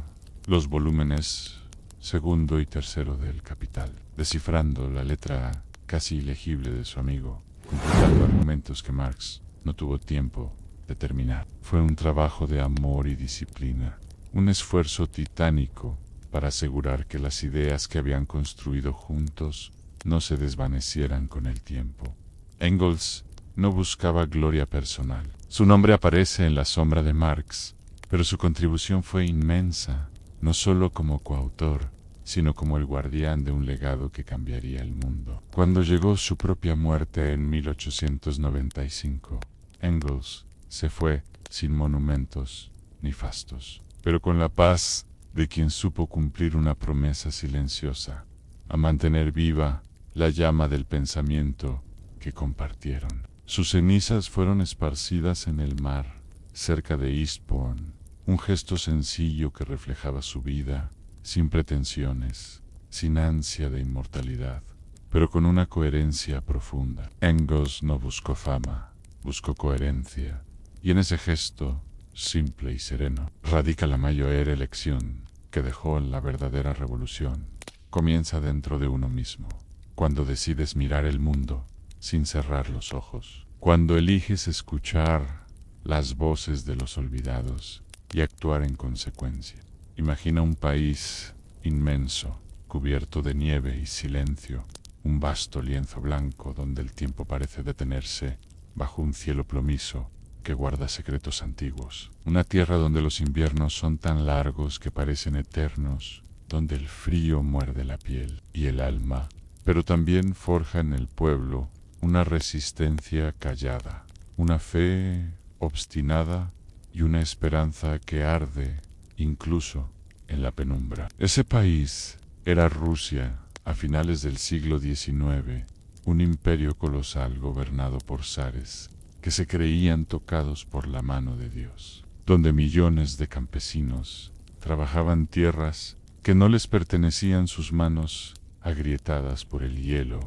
los volúmenes segundo y tercero del Capital, descifrando la letra casi ilegible de su amigo, completando argumentos que Marx no tuvo tiempo de terminar. Fue un trabajo de amor y disciplina, un esfuerzo titánico para asegurar que las ideas que habían construido juntos no se desvanecieran con el tiempo. Engels no buscaba gloria personal. Su nombre aparece en la sombra de Marx, pero su contribución fue inmensa, no solo como coautor, sino como el guardián de un legado que cambiaría el mundo. Cuando llegó su propia muerte en 1895, Engels se fue sin monumentos ni fastos, pero con la paz de quien supo cumplir una promesa silenciosa, a mantener viva la llama del pensamiento que compartieron. Sus cenizas fueron esparcidas en el mar, cerca de Eastbourne, un gesto sencillo que reflejaba su vida, sin pretensiones, sin ansia de inmortalidad, pero con una coherencia profunda. Engels no buscó fama, buscó coherencia, y en ese gesto, simple y sereno, radica la mayor elección que dejó la verdadera revolución. Comienza dentro de uno mismo, cuando decides mirar el mundo sin cerrar los ojos, cuando eliges escuchar las voces de los olvidados y actuar en consecuencia. Imagina un país inmenso, cubierto de nieve y silencio, un vasto lienzo blanco donde el tiempo parece detenerse bajo un cielo plomizo que guarda secretos antiguos. Una tierra donde los inviernos son tan largos que parecen eternos, donde el frío muerde la piel y el alma, pero también forja en el pueblo una resistencia callada, una fe obstinada y una esperanza que arde incluso en la penumbra. Ese país era Rusia a finales del siglo XIX, un imperio colosal gobernado por zares que se creían tocados por la mano de Dios, donde millones de campesinos trabajaban tierras que no les pertenecían, sus manos agrietadas por el hielo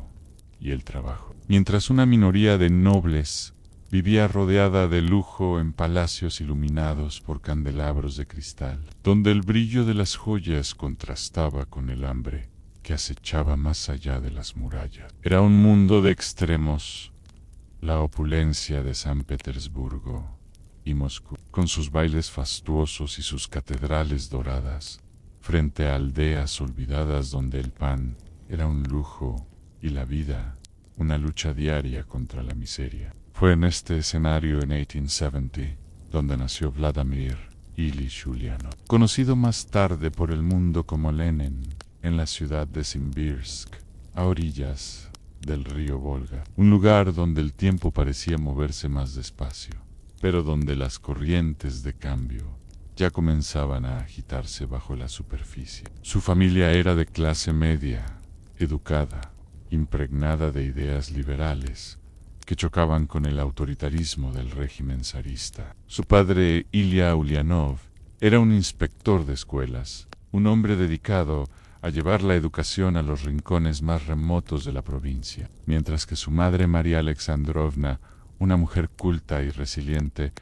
y el trabajo, mientras una minoría de nobles vivía rodeada de lujo en palacios iluminados por candelabros de cristal, donde el brillo de las joyas contrastaba con el hambre que acechaba más allá de las murallas. Era un mundo de extremos, la opulencia de San Petersburgo y Moscú, con sus bailes fastuosos y sus catedrales doradas, frente a aldeas olvidadas donde el pan era un lujo y la vida una lucha diaria contra la miseria. Fue en este escenario en 1870 donde nació Vladimir Ilich Ulyanov, conocido más tarde por el mundo como Lenin. en la ciudad de Simbirsk, a orillas del río Volga, un lugar donde el tiempo parecía moverse más despacio, pero donde las corrientes de cambio ya comenzaban a agitarse bajo la superficie. Su familia era de clase media, educada, impregnada de ideas liberales que chocaban con el autoritarismo del régimen zarista. Su padre, Ilya Ulyanov, era un inspector de escuelas, un hombre dedicado a llevar la educación a los rincones más remotos de la provincia, mientras que su madre, María Alexandrovna, una mujer culta y resiliente,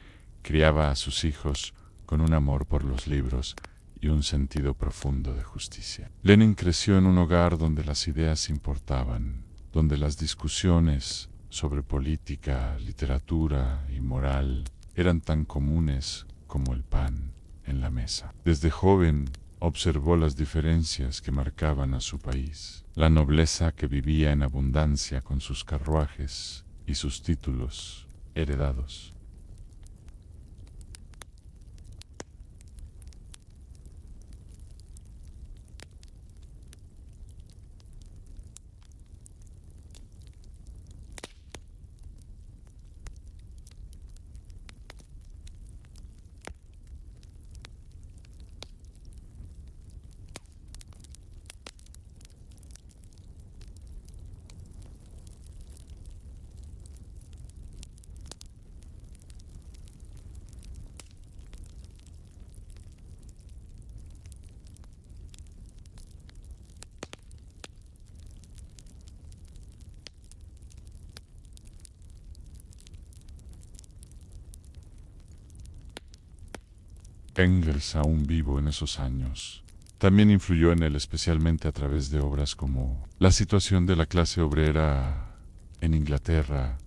criaba a sus hijos con un amor por los libros y un sentido profundo de justicia. Lenin creció en un hogar donde las ideas importaban, donde las discusiones sobre política, literatura y moral eran tan comunes como el pan en la mesa. Desde joven observó las diferencias que marcaban a su país, la nobleza que vivía en abundancia con sus carruajes y sus títulos heredados. Engels, aún vivo en esos años, también influyó en él especialmente a través de obras como La situación de la clase obrera en Inglaterra,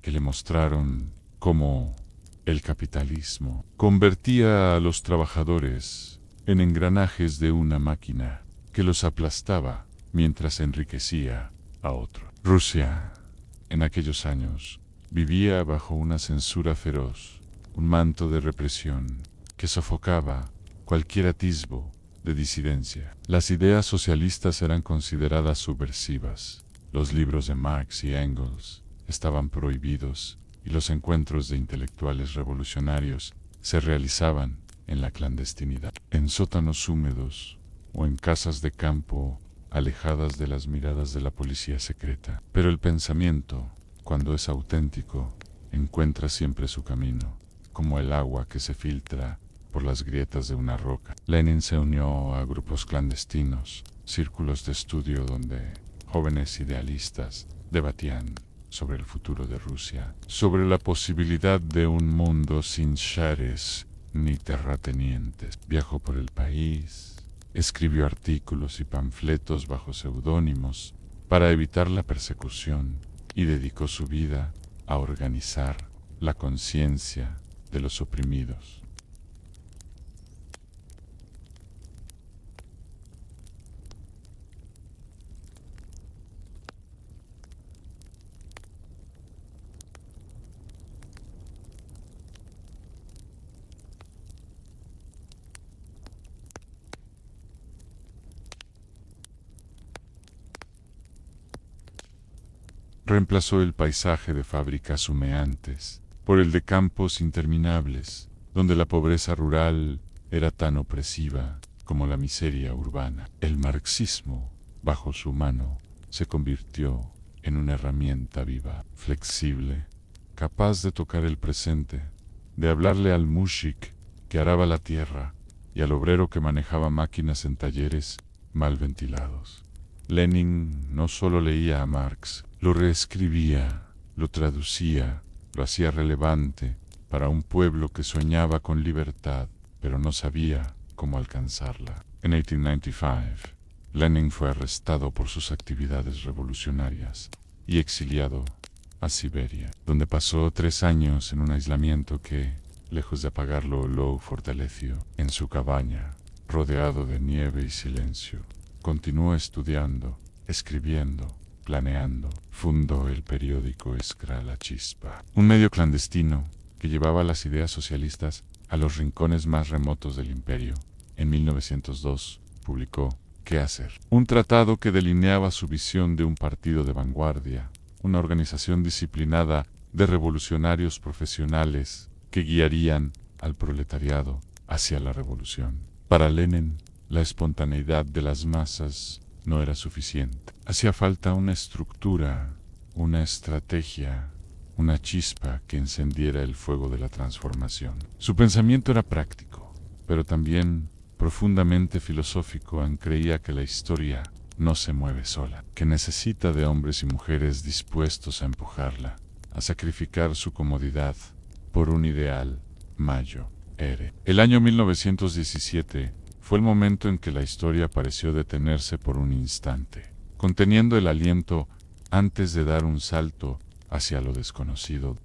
que le mostraron cómo el capitalismo convertía a los trabajadores en engranajes de una máquina que los aplastaba mientras enriquecía a otro. Rusia, en aquellos años, vivía bajo una censura feroz, un manto de represión que sofocaba cualquier atisbo de disidencia. Las ideas socialistas eran consideradas subversivas. Los libros de Marx y Engels estaban prohibidos y los encuentros de intelectuales revolucionarios se realizaban en la clandestinidad, en sótanos húmedos o en casas de campo alejadas de las miradas de la policía secreta. Pero el pensamiento, cuando es auténtico, encuentra siempre su camino, como el agua que se filtra por las grietas de una roca. Lenin se unió a grupos clandestinos, círculos de estudio donde jóvenes idealistas debatían sobre el futuro de Rusia, sobre la posibilidad de un mundo sin shares ni terratenientes. Viajó por el país, escribió artículos y panfletos bajo seudónimos para evitar la persecución y dedicó su vida a organizar la conciencia de los oprimidos. Reemplazó el paisaje de fábricas humeantes por el de campos interminables, donde la pobreza rural era tan opresiva como la miseria urbana. El marxismo, bajo su mano, se convirtió en una herramienta viva, flexible, capaz de tocar el presente, de hablarle al mushik que araba la tierra y al obrero que manejaba máquinas en talleres mal ventilados. Lenin no solo leía a Marx, lo reescribía, lo traducía, lo hacía relevante para un pueblo que soñaba con libertad, pero no sabía cómo alcanzarla. En 1895, Lenin fue arrestado por sus actividades revolucionarias y exiliado a Siberia, donde pasó 3 años en un aislamiento que, lejos de apagarlo, lo fortaleció. En su cabaña, rodeado de nieve y silencio, continuó estudiando, escribiendo, planeando. Fundó el periódico Iskra la Chispa, un medio clandestino que llevaba las ideas socialistas a los rincones más remotos del imperio. En 1902 publicó qué hacer. Un tratado que delineaba su visión de un partido de vanguardia, una organización disciplinada de revolucionarios profesionales que guiarían al proletariado hacia la revolución. Para Lenin, la espontaneidad de las masas no era suficiente. Hacía falta una estructura, una estrategia, una chispa que encendiera el fuego de la transformación. Su pensamiento era práctico, pero también profundamente filosófico. Creía que la historia no se mueve sola, que necesita de hombres y mujeres dispuestos a empujarla, a sacrificar su comodidad por un ideal mayor. El año 1917 fue el momento en que la historia pareció detenerse por un instante, conteniendo el aliento antes de dar un salto hacia lo desconocido.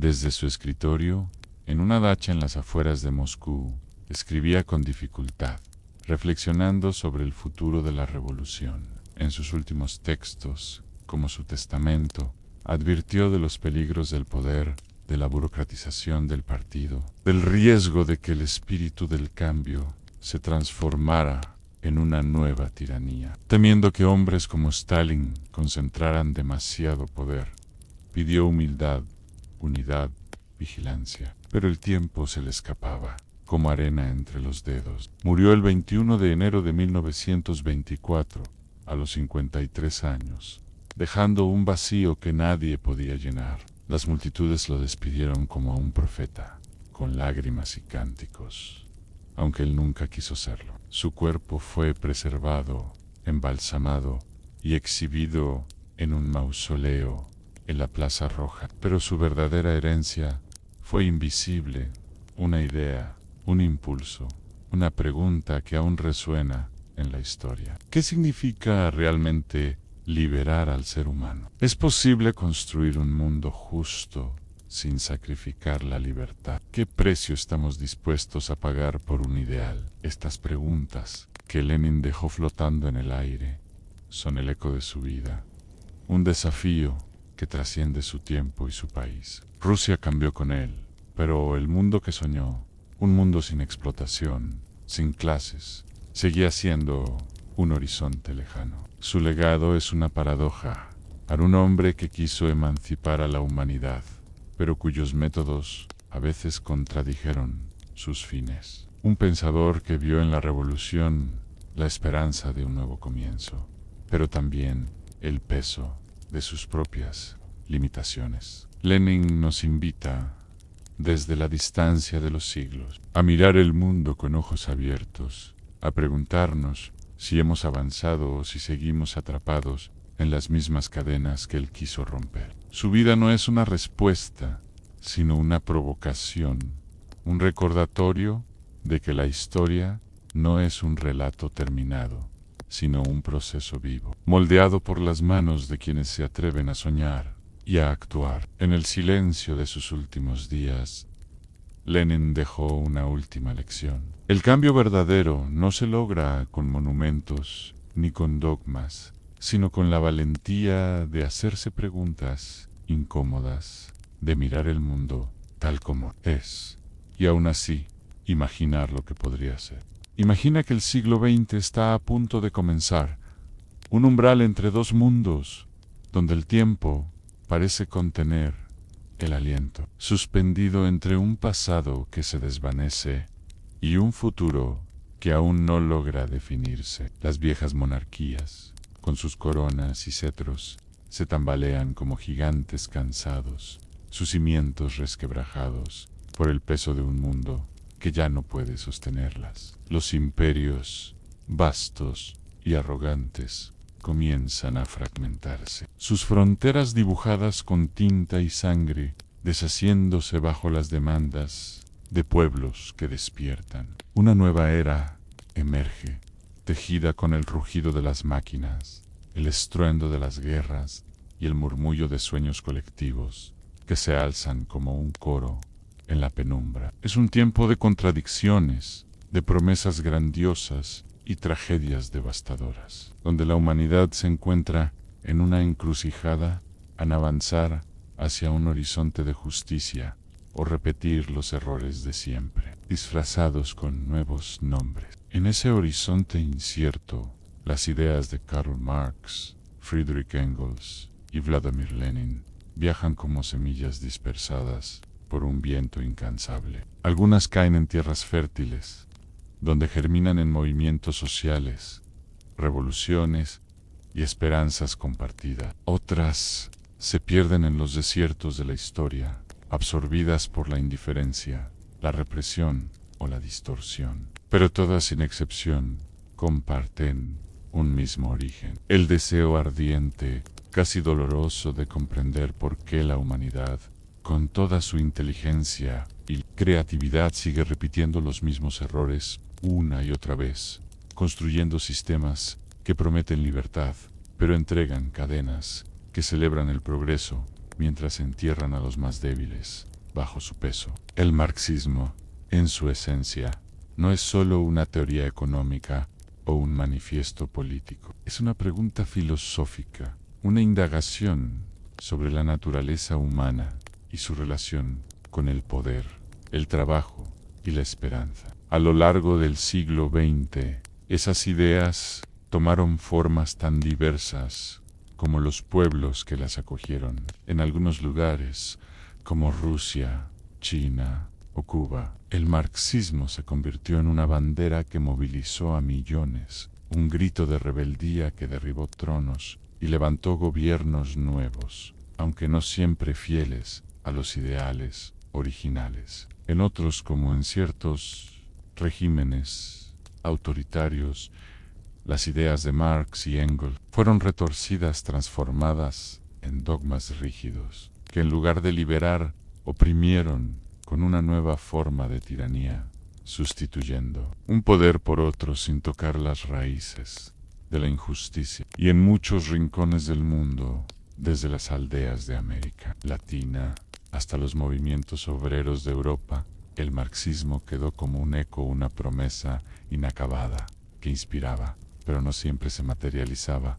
Desde su escritorio, en una dacha en las afueras de Moscú, escribía con dificultad, reflexionando sobre el futuro de la revolución. En sus últimos textos, como su testamento, advirtió de los peligros del poder, de la burocratización del partido, del riesgo de que el espíritu del cambio se transformara en una nueva tiranía. Temiendo que hombres como Stalin concentraran demasiado poder, pidió humildad, unidad, vigilancia. Pero el tiempo se le escapaba, como arena entre los dedos. Murió el 21 de enero de 1924, a los 53 años, dejando un vacío que nadie podía llenar. Las multitudes lo despidieron como a un profeta, con lágrimas y cánticos, aunque él nunca quiso serlo. Su cuerpo fue preservado, embalsamado y exhibido en un mausoleo en la Plaza Roja, pero su verdadera herencia fue invisible, una idea, un impulso, una pregunta que aún resuena en la historia. ¿Qué significa realmente liberar al ser humano? ¿Es posible construir un mundo justo sin sacrificar la libertad? ¿Qué precio estamos dispuestos a pagar por un ideal? Estas preguntas que Lenin dejó flotando en el aire son el eco de su vida, un desafío que trasciende su tiempo y su país. Rusia cambió con él, pero el mundo que soñó, un mundo sin explotación, sin clases, seguía siendo un horizonte lejano. Su legado es una paradoja para un hombre que quiso emancipar a la humanidad, pero cuyos métodos a veces contradijeron sus fines. Un pensador que vio en la revolución la esperanza de un nuevo comienzo, pero también el peso de sus propias limitaciones. Lenin nos invita, desde la distancia de los siglos, a mirar el mundo con ojos abiertos, a preguntarnos si hemos avanzado o si seguimos atrapados en las mismas cadenas que él quiso romper. Su vida no es una respuesta, sino una provocación, un recordatorio de que la historia no es un relato terminado, sino un proceso vivo, moldeado por las manos de quienes se atreven a soñar y a actuar. En el silencio de sus últimos días, Lenin dejó una última lección. El cambio verdadero no se logra con monumentos ni con dogmas, sino con la valentía de hacerse preguntas incómodas, de mirar el mundo tal como es, y aún así, imaginar lo que podría ser. Imagina que el siglo XX está a punto de comenzar, un umbral entre dos mundos, donde el tiempo parece contener el aliento, suspendido entre un pasado que se desvanece y un futuro que aún no logra definirse. Las viejas monarquías, con sus coronas y cetros, se tambalean como gigantes cansados, sus cimientos resquebrajados por el peso de un mundo que ya no puede sostenerlas. Los imperios, vastos y arrogantes, comienzan a fragmentarse. Sus fronteras dibujadas con tinta y sangre, deshaciéndose bajo las demandas de pueblos que despiertan. Una nueva era emerge, tejida con el rugido de las máquinas, el estruendo de las guerras y el murmullo de sueños colectivos que se alzan como un coro en la penumbra. Es un tiempo de contradicciones, de promesas grandiosas y tragedias devastadoras, donde la humanidad se encuentra en una encrucijada en avanzar hacia un horizonte de justicia o repetir los errores de siempre, disfrazados con nuevos nombres. En ese horizonte incierto, las ideas de Karl Marx, Friedrich Engels y Vladimir Lenin viajan como semillas dispersadas por un viento incansable. Algunas caen en tierras fértiles, donde germinan en movimientos sociales, revoluciones y esperanzas compartidas. Otras se pierden en los desiertos de la historia, absorbidas por la indiferencia, la represión o la distorsión. Pero todas sin excepción comparten un mismo origen: el deseo ardiente, casi doloroso, de comprender por qué la humanidad, con toda su inteligencia y creatividad, sigue repitiendo los mismos errores una y otra vez, construyendo sistemas que prometen libertad, pero entregan cadenas que celebran el progreso mientras entierran a los más débiles bajo su peso. El marxismo, en su esencia, no es solo una teoría económica o un manifiesto político. Es una pregunta filosófica, una indagación sobre la naturaleza humana y su relación con el poder, el trabajo y la esperanza. A lo largo del siglo XX, esas ideas tomaron formas tan diversas como los pueblos que las acogieron. En algunos lugares, como Rusia, China o Cuba, el marxismo se convirtió en una bandera que movilizó a millones, un grito de rebeldía que derribó tronos y levantó gobiernos nuevos, aunque no siempre fieles a los ideales originales. En otros, como en ciertos regímenes autoritarios, las ideas de Marx y Engels fueron retorcidas, transformadas en dogmas rígidos, que en lugar de liberar, oprimieron con una nueva forma de tiranía, sustituyendo un poder por otro sin tocar las raíces de la injusticia. Y en muchos rincones del mundo, desde las aldeas de América Latina hasta los movimientos obreros de Europa, el marxismo quedó como un eco, una promesa inacabada que inspiraba, pero no siempre se materializaba,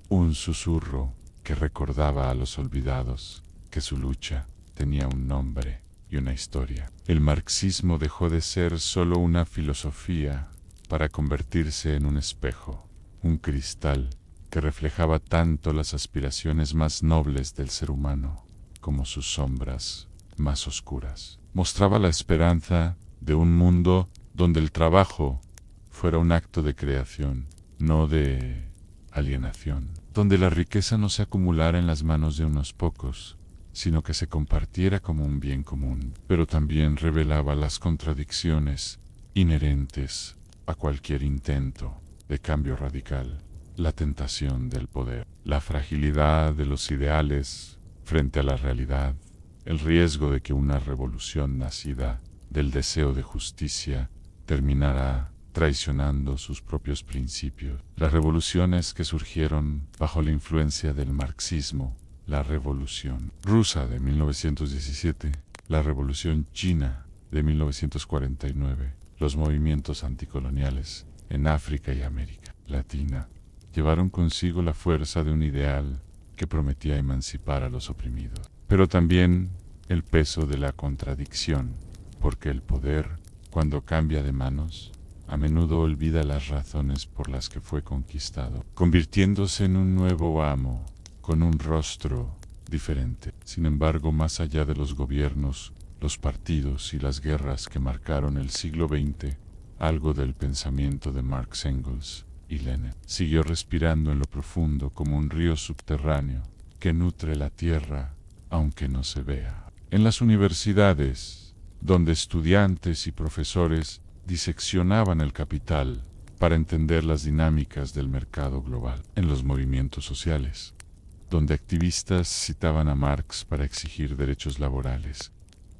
un susurro que recordaba a los olvidados que su lucha tenía un nombre y una historia. El marxismo dejó de ser solo una filosofía para convertirse en un espejo, un cristal que reflejaba tanto las aspiraciones más nobles del ser humano como sus sombras más oscuras. Mostraba la esperanza de un mundo donde el trabajo fuera un acto de creación, no de alienación, donde la riqueza no se acumulara en las manos de unos pocos, sino que se compartiera como un bien común. Pero también revelaba las contradicciones inherentes a cualquier intento de cambio radical, la tentación del poder, la fragilidad de los ideales frente a la realidad, el riesgo de que una revolución nacida del deseo de justicia terminara traicionando sus propios principios. Las revoluciones que surgieron bajo la influencia del marxismo: la Revolución Rusa de 1917, la Revolución China de 1949, los movimientos anticoloniales en África y América Latina, llevaron consigo la fuerza de un ideal que prometía emancipar a los oprimidos, pero también el peso de la contradicción, porque el poder, cuando cambia de manos, a menudo olvida las razones por las que fue conquistado, convirtiéndose en un nuevo amo con un rostro diferente. Sin embargo, más allá de los gobiernos, los partidos y las guerras que marcaron el siglo XX, algo del pensamiento de Marx, Engels y Lenin. Siguió respirando en lo profundo como un río subterráneo que nutre la tierra aunque no se vea. En las universidades, donde estudiantes y profesores diseccionaban el capital para entender las dinámicas del mercado global. En los movimientos sociales, donde activistas citaban a Marx para exigir derechos laborales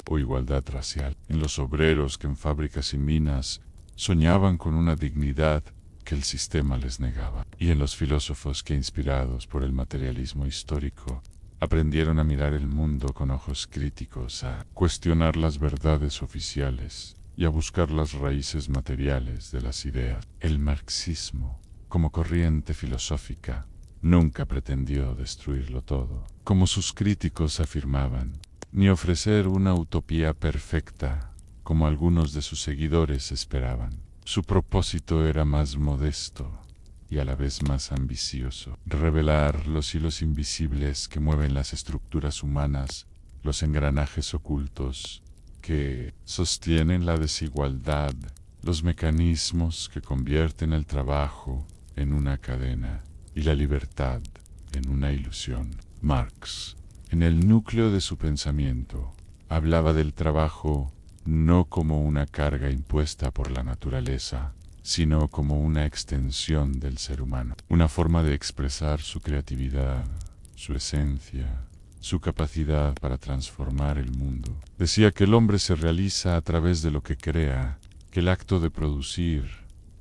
o igualdad racial. En los obreros que en fábricas y minas soñaban con una dignidad que el sistema les negaba. Y en los filósofos que, inspirados por el materialismo histórico, aprendieron a mirar el mundo con ojos críticos, a cuestionar las verdades oficiales y a buscar las raíces materiales de las ideas. El marxismo, como corriente filosófica, nunca pretendió destruirlo todo, como sus críticos afirmaban, ni ofrecer una utopía perfecta, como algunos de sus seguidores esperaban. Su propósito era más modesto y a la vez más ambicioso: revelar los hilos invisibles que mueven las estructuras humanas, los engranajes ocultos que sostienen la desigualdad, los mecanismos que convierten el trabajo en una cadena y la libertad en una ilusión. Marx, en el núcleo de su pensamiento, hablaba del trabajo no como una carga impuesta por la naturaleza, sino como una extensión del ser humano, una forma de expresar su creatividad, su esencia, su capacidad para transformar el mundo. Decía que el hombre se realiza a través de lo que crea, que el acto de producir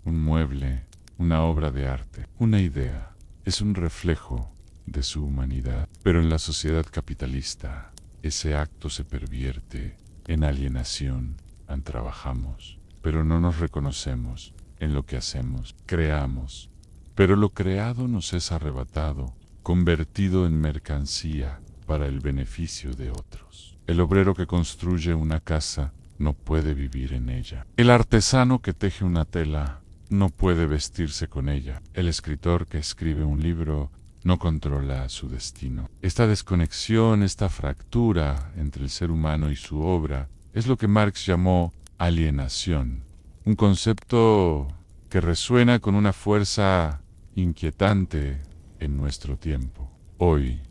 un mueble, una obra de arte, una idea, es un reflejo de su humanidad. Pero en la sociedad capitalista, ese acto se pervierte en alienación. Trabajamos, pero no nos reconocemos en lo que hacemos. Creamos, pero lo creado nos es arrebatado, convertido en mercancía para el beneficio de otros. El obrero que construye una casa no puede vivir en ella. El artesano que teje una tela no puede vestirse con ella. El escritor que escribe un libro no controla su destino. Esta desconexión, esta fractura entre el ser humano y su obra, es lo que Marx llamó alienación, un concepto que resuena con una fuerza inquietante en nuestro tiempo. Hoy,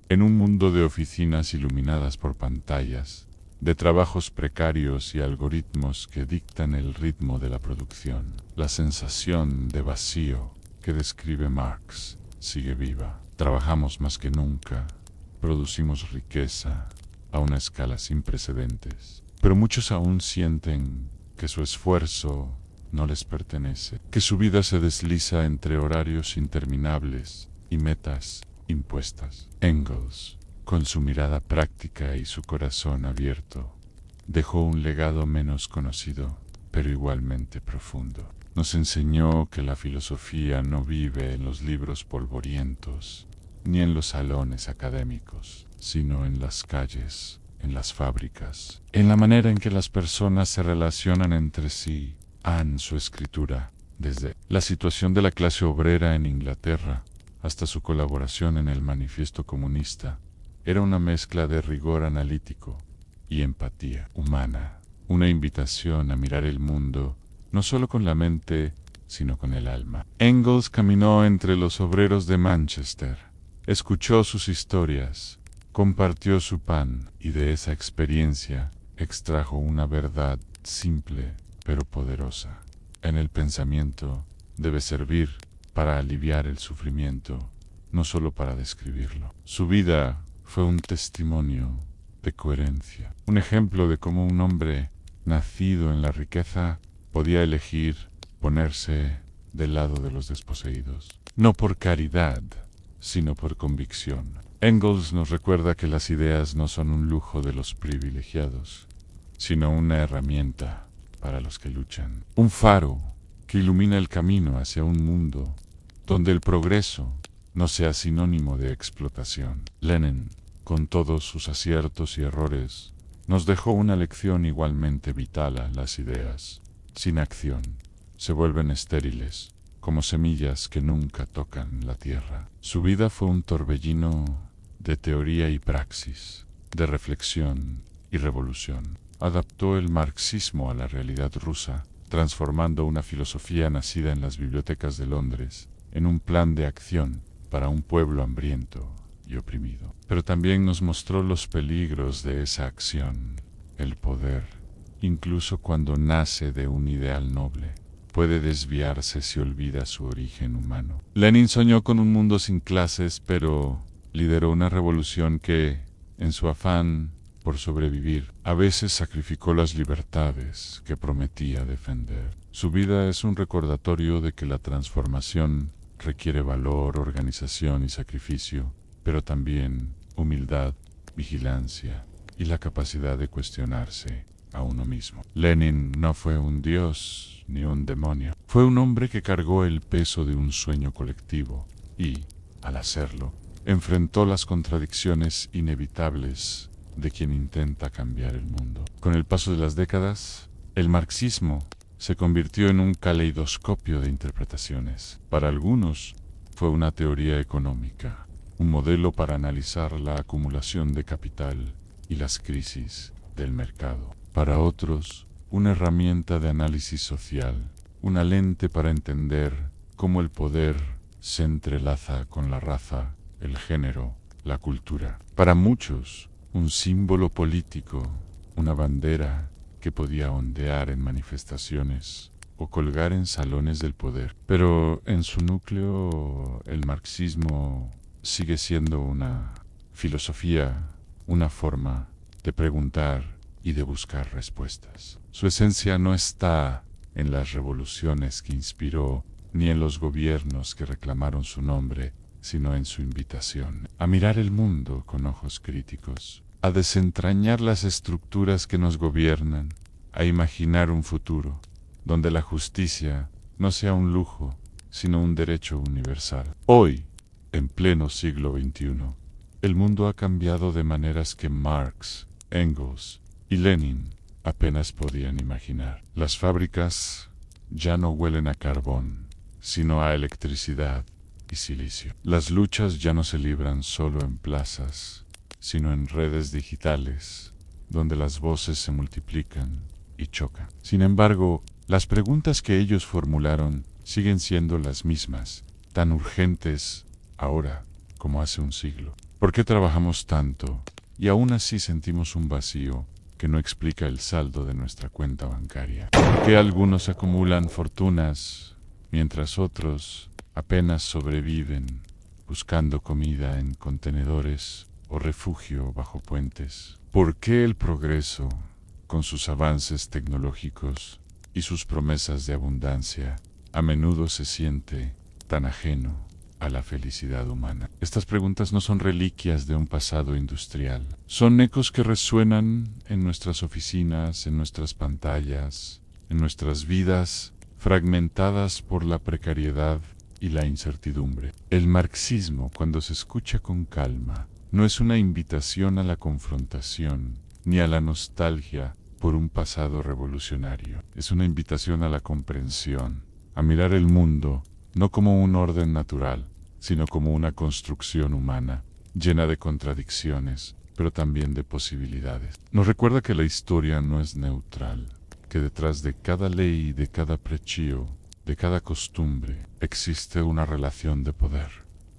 en un mundo de oficinas iluminadas por pantallas, de trabajos precarios y algoritmos que dictan el ritmo de la producción, la sensación de vacío que describe Marx sigue viva. Trabajamos más que nunca, producimos riqueza a una escala sin precedentes, pero muchos aún sienten que su esfuerzo no les pertenece, que su vida se desliza entre horarios interminables y metas impuestas. Engels, con su mirada práctica y su corazón abierto, dejó un legado menos conocido, pero igualmente profundo. Nos enseñó que la filosofía no vive en los libros polvorientos, ni en los salones académicos, sino en las calles, en las fábricas, en la manera en que las personas se relacionan entre sí. Su escritura, desde la situación de la clase obrera en Inglaterra hasta su colaboración en el Manifiesto Comunista, era una mezcla de rigor analítico y empatía humana, una invitación a mirar el mundo no solo con la mente, sino con el alma. Engels caminó entre los obreros de Manchester, escuchó sus historias, compartió su pan y de esa experiencia extrajo una verdad simple pero poderosa. En el pensamiento debe servir para aliviar el sufrimiento, no solo para describirlo. Su vida fue un testimonio de coherencia, un ejemplo de cómo un hombre nacido en la riqueza podía elegir ponerse del lado de los desposeídos, no por caridad, sino por convicción. Engels nos recuerda que las ideas no son un lujo de los privilegiados, sino una herramienta para los que luchan, un faro que ilumina el camino hacia un mundo donde el progreso no sea sinónimo de explotación. Lenin, con todos sus aciertos y errores, nos dejó una lección igualmente vital: las ideas, sin acción, se vuelven estériles, como semillas que nunca tocan la tierra. Su vida fue un torbellino de teoría y praxis, de reflexión y revolución. Adaptó el marxismo a la realidad rusa, transformando una filosofía nacida en las bibliotecas de Londres en un plan de acción para un pueblo hambriento y oprimido. Pero también nos mostró los peligros de esa acción. El poder, incluso cuando nace de un ideal noble, puede desviarse si olvida su origen humano. Lenin soñó con un mundo sin clases, pero lideró una revolución que, en su afán por sobrevivir, a veces sacrificó las libertades que prometía defender. Su vida es un recordatorio de que la transformación requiere valor, organización y sacrificio, pero también humildad, vigilancia y la capacidad de cuestionarse a uno mismo. Lenin no fue un dios ni un demonio. Fue un hombre que cargó el peso de un sueño colectivo y, al hacerlo, enfrentó las contradicciones inevitables de quien intenta cambiar el mundo. Con el paso de las décadas, el marxismo se convirtió en un caleidoscopio de interpretaciones. Para algunos, fue una teoría económica, un modelo para analizar la acumulación de capital y las crisis del mercado. Para otros, una herramienta de análisis social, una lente para entender cómo el poder se entrelaza con la raza, el género, la cultura. Para muchos, un símbolo político, una bandera que podía ondear en manifestaciones o colgar en salones del poder. Pero en su núcleo, el marxismo sigue siendo una filosofía, una forma de preguntar y de buscar respuestas. Su esencia no está en las revoluciones que inspiró, ni en los gobiernos que reclamaron su nombre, sino en su invitación a mirar el mundo con ojos críticos, a desentrañar las estructuras que nos gobiernan, a imaginar un futuro donde la justicia no sea un lujo, sino un derecho universal. Hoy, en pleno siglo XXI, el mundo ha cambiado de maneras que Marx, Engels y Lenin apenas podían imaginar. Las fábricas ya no huelen a carbón, sino a electricidad y silicio. Las luchas ya no se libran solo en plazas, sino en redes digitales, donde las voces se multiplican y chocan. Sin embargo, las preguntas que ellos formularon siguen siendo las mismas, tan urgentes ahora como hace un siglo. ¿Por qué trabajamos tanto y aún así sentimos un vacío que no explica el saldo de nuestra cuenta bancaria? ¿Por qué algunos acumulan fortunas mientras otros apenas sobreviven buscando comida en contenedores o refugio bajo puentes? ¿Por qué el progreso, con sus avances tecnológicos y sus promesas de abundancia, a menudo se siente tan ajeno a la felicidad humana? Estas preguntas no son reliquias de un pasado industrial. Son ecos que resuenan en nuestras oficinas, en nuestras pantallas, en nuestras vidas fragmentadas por la precariedad y la incertidumbre. El marxismo, cuando se escucha con calma, no es una invitación a la confrontación ni a la nostalgia por un pasado revolucionario. Es una invitación a la comprensión, a mirar el mundo no como un orden natural, sino como una construcción humana, llena de contradicciones, pero también de posibilidades. Nos recuerda que la historia no es neutral, que detrás de cada ley, de cada prechío, de cada costumbre, existe una relación de poder,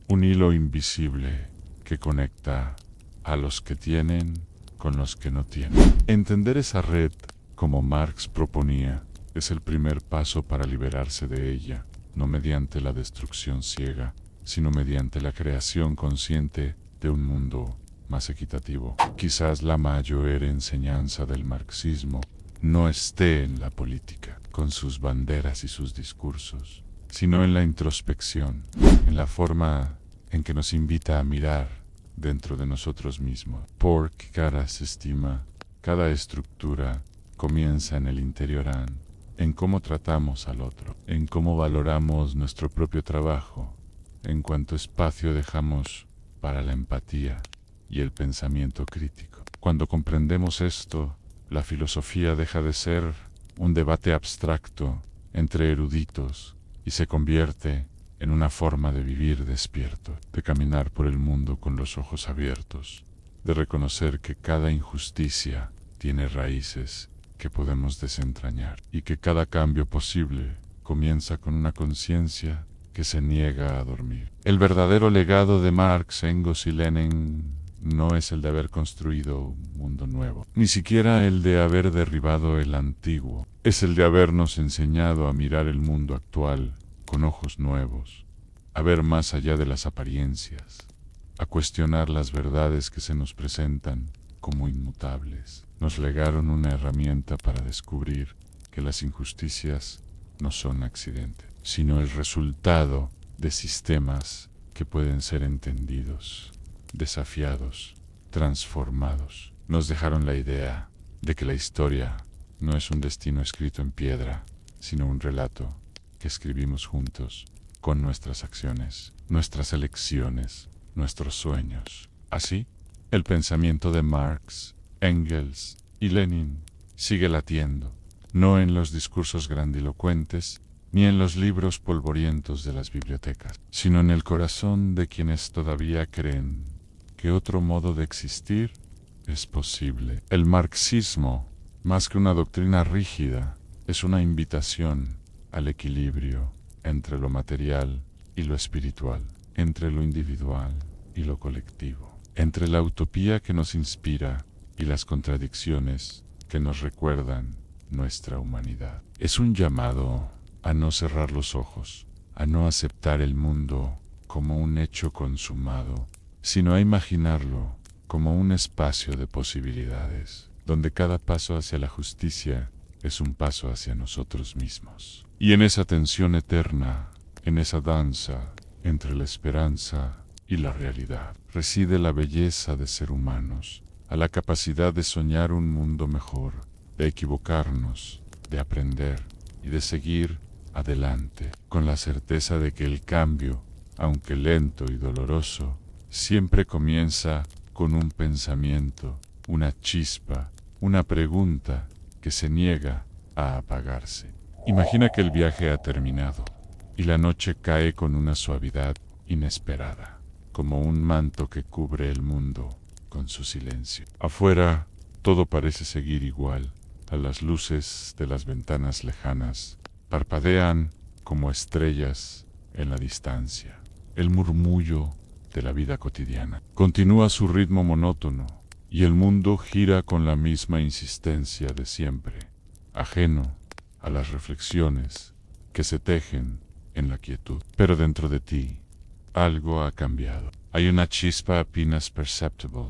un hilo invisible que conecta a los que tienen con los que no tienen. Entender esa red, como Marx proponía, es el primer paso para liberarse de ella, no mediante la destrucción ciega, sino mediante la creación consciente de un mundo más equitativo. Quizás la mayor enseñanza del marxismo no esté en la política, con sus banderas y sus discursos, sino en la introspección, en la forma en que nos invita a mirar dentro de nosotros mismos. Porque cada sistema, cada estructura comienza en el interiorán, en cómo tratamos al otro, en cómo valoramos nuestro propio trabajo, en cuánto espacio dejamos para la empatía y el pensamiento crítico. Cuando comprendemos esto, la filosofía deja de ser un debate abstracto entre eruditos y se convierte en una forma de vivir despierto, de caminar por el mundo con los ojos abiertos, de reconocer que cada injusticia tiene raíces que podemos desentrañar, y que cada cambio posible comienza con una conciencia que se niega a dormir. El verdadero legado de Marx, Engels y Lenin no es el de haber construido un mundo nuevo, ni siquiera el de haber derribado el antiguo. Es el de habernos enseñado a mirar el mundo actual con ojos nuevos, a ver más allá de las apariencias, a cuestionar las verdades que se nos presentan como inmutables. Nos legaron una herramienta para descubrir que las injusticias no son accidentes, sino el resultado de sistemas que pueden ser entendidos, desafiados, transformados. Nos dejaron la idea de que la historia no es un destino escrito en piedra, sino un relato que escribimos juntos con nuestras acciones, nuestras elecciones, nuestros sueños. Así, el pensamiento de Marx, Engels y Lenin sigue latiendo, no en los discursos grandilocuentes ni en los libros polvorientos de las bibliotecas, sino en el corazón de quienes todavía creen que otro modo de existir es posible. El marxismo, más que una doctrina rígida, es una invitación al equilibrio entre lo material y lo espiritual, entre lo individual y lo colectivo, entre la utopía que nos inspira y las contradicciones que nos recuerdan nuestra humanidad. Es un llamado a no cerrar los ojos, a no aceptar el mundo como un hecho consumado, sino a imaginarlo como un espacio de posibilidades, donde cada paso hacia la justicia es un paso hacia nosotros mismos. Y en esa tensión eterna, en esa danza entre la esperanza y la realidad, reside la belleza de ser humanos, a la capacidad de soñar un mundo mejor, de equivocarnos, de aprender y de seguir adelante, con la certeza de que el cambio, aunque lento y doloroso, siempre comienza con un pensamiento, una chispa, una pregunta que se niega a apagarse. Imagina que el viaje ha terminado y la noche cae con una suavidad inesperada, como un manto que cubre el mundo con su silencio. Afuera todo parece seguir igual. A las luces de las ventanas lejanas parpadean como estrellas en la distancia. El murmullo de la vida cotidiana continúa su ritmo monótono y el mundo gira con la misma insistencia de siempre, ajeno a las reflexiones que se tejen en la quietud. Pero dentro de ti, algo ha cambiado. Hay una chispa apenas perceptible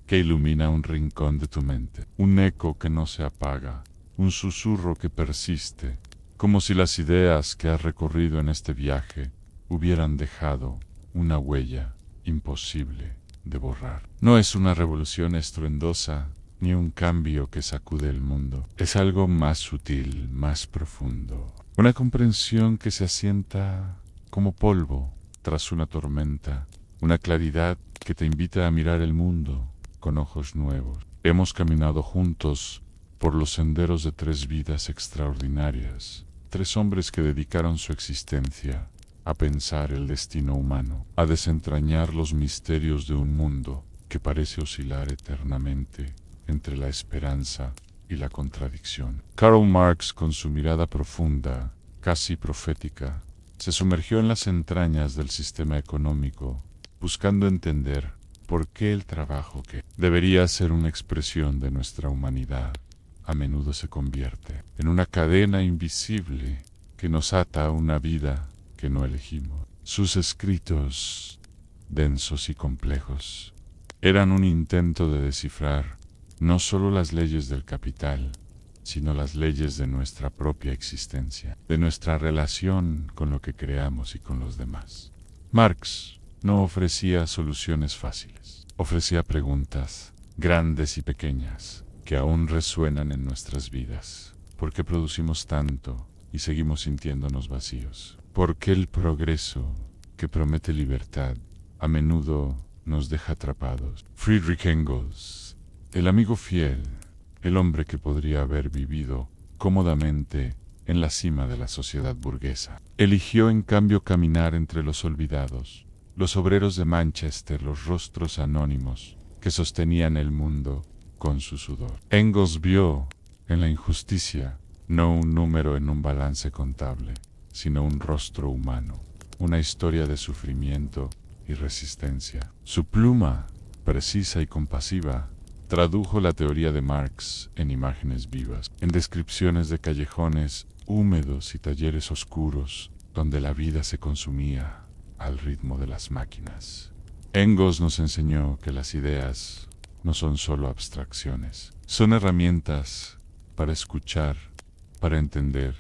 que ilumina un rincón de tu mente, un eco que no se apaga, un susurro que persiste, como si las ideas que has recorrido en este viaje hubieran dejado una huella imposible de borrar. No es una revolución estruendosa, ni un cambio que sacude el mundo. Es algo más sutil, más profundo. Una comprensión que se asienta como polvo tras una tormenta, una claridad que te invita a mirar el mundo con ojos nuevos. Hemos caminado juntos por los senderos de 3 vidas extraordinarias, 3 hombres que dedicaron su existencia a pensar el destino humano, a desentrañar los misterios de un mundo que parece oscilar eternamente entre la esperanza y la contradicción. Karl Marx, con su mirada profunda, casi profética, se sumergió en las entrañas del sistema económico, buscando entender por qué el trabajo, que debería ser una expresión de nuestra humanidad, a menudo se convierte en una cadena invisible que nos ata a una vida que no elegimos. Sus escritos, densos y complejos, eran un intento de descifrar no solo las leyes del capital, sino las leyes de nuestra propia existencia, de nuestra relación con lo que creamos y con los demás. Marx no ofrecía soluciones fáciles, ofrecía preguntas grandes y pequeñas que aún resuenan en nuestras vidas. ¿Por qué producimos tanto y seguimos sintiéndonos vacíos? ¿Por qué el progreso, que promete libertad, a menudo nos deja atrapados? Friedrich Engels, el amigo fiel, el hombre que podría haber vivido cómodamente en la cima de la sociedad burguesa, eligió en cambio caminar entre los olvidados, los obreros de Manchester, los rostros anónimos que sostenían el mundo con su sudor. Engels vio En la injusticia, no un número en un balance contable, sino un rostro humano, una historia de sufrimiento y resistencia. Su pluma, precisa y compasiva, tradujo la teoría de Marx en imágenes vivas, en descripciones de callejones húmedos y talleres oscuros, donde la vida se consumía al ritmo de las máquinas. Engels nos enseñó que las ideas no son solo abstracciones, son herramientas para escuchar, para entender,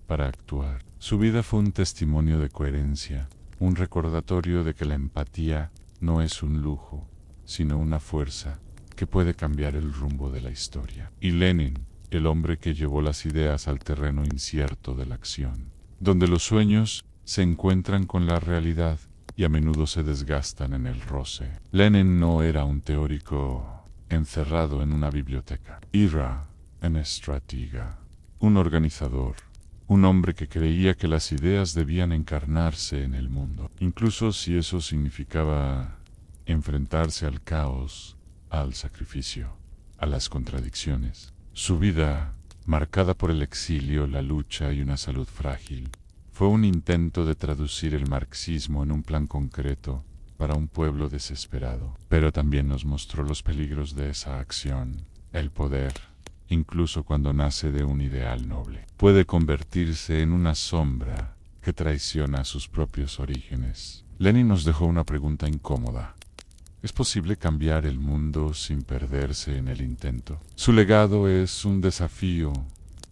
para actuar. Su vida fue un testimonio de coherencia, un recordatorio de que la empatía no es un lujo, sino una fuerza que puede cambiar el rumbo de la historia. Y Lenin, el hombre que llevó las ideas al terreno incierto de la acción, donde los sueños se encuentran con la realidad y a menudo se desgastan en el roce. Lenin no era un teórico encerrado en una biblioteca. Era un estratega, un organizador, un hombre que creía que las ideas debían encarnarse en el mundo, incluso si eso significaba enfrentarse al caos, al sacrificio, a las contradicciones. Su vida, marcada por el exilio, la lucha y una salud frágil, fue un intento de traducir el marxismo en un plan concreto para un pueblo desesperado. Pero también nos mostró los peligros de esa acción. El poder, incluso cuando nace de un ideal noble, puede convertirse en una sombra que traiciona sus propios orígenes. Lenin nos dejó una pregunta incómoda. ¿Es posible cambiar el mundo sin perderse en el intento? Su legado es un desafío,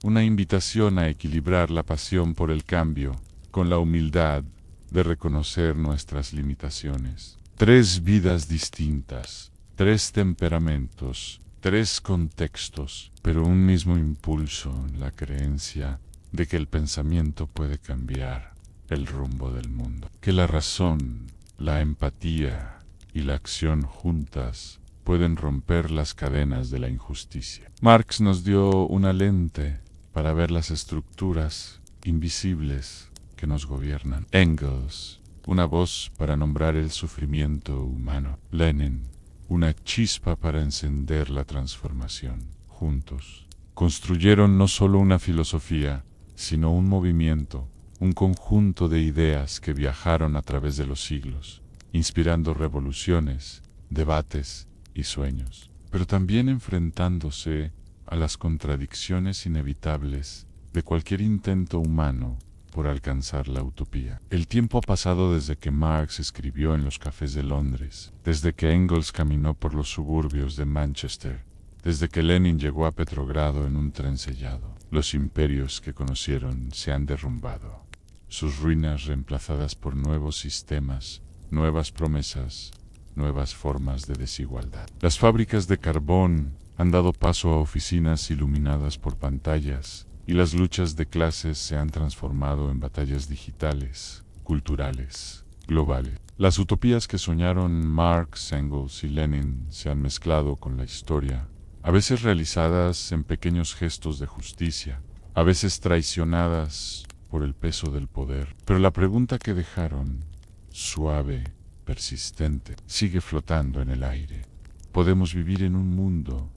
una invitación a equilibrar la pasión por el cambio con la humildad de reconocer nuestras limitaciones. 3 vidas distintas, 3 temperamentos, 3 contextos, pero un mismo impulso, la creencia de que el pensamiento puede cambiar el rumbo del mundo. Que la razón, la empatía y la acción juntas pueden romper las cadenas de la injusticia. Marx nos dio una lente para ver las estructuras invisibles que nos gobiernan. Engels, una voz para nombrar el sufrimiento humano. Lenin, una chispa para encender la transformación. Juntos, construyeron no solo una filosofía, sino un movimiento, un conjunto de ideas que viajaron a través de los siglos, inspirando revoluciones, debates y sueños, pero también enfrentándose a las contradicciones inevitables de cualquier intento humano por alcanzar la utopía. El tiempo ha pasado desde que Marx escribió en los cafés de Londres, desde que Engels caminó por los suburbios de Manchester, desde que Lenin llegó a Petrogrado en un tren sellado. Los imperios que conocieron se han derrumbado, sus ruinas reemplazadas por nuevos sistemas, nuevas promesas, nuevas formas de desigualdad. Las fábricas de carbón han dado paso a oficinas iluminadas por pantallas, y las luchas de clases se han transformado en batallas digitales, culturales, globales. Las utopías que soñaron Marx, Engels y Lenin se han mezclado con la historia, a veces realizadas en pequeños gestos de justicia, a veces traicionadas por el peso del poder. Pero la pregunta que dejaron, suave, persistente, sigue flotando en el aire. ¿Podemos vivir en un mundo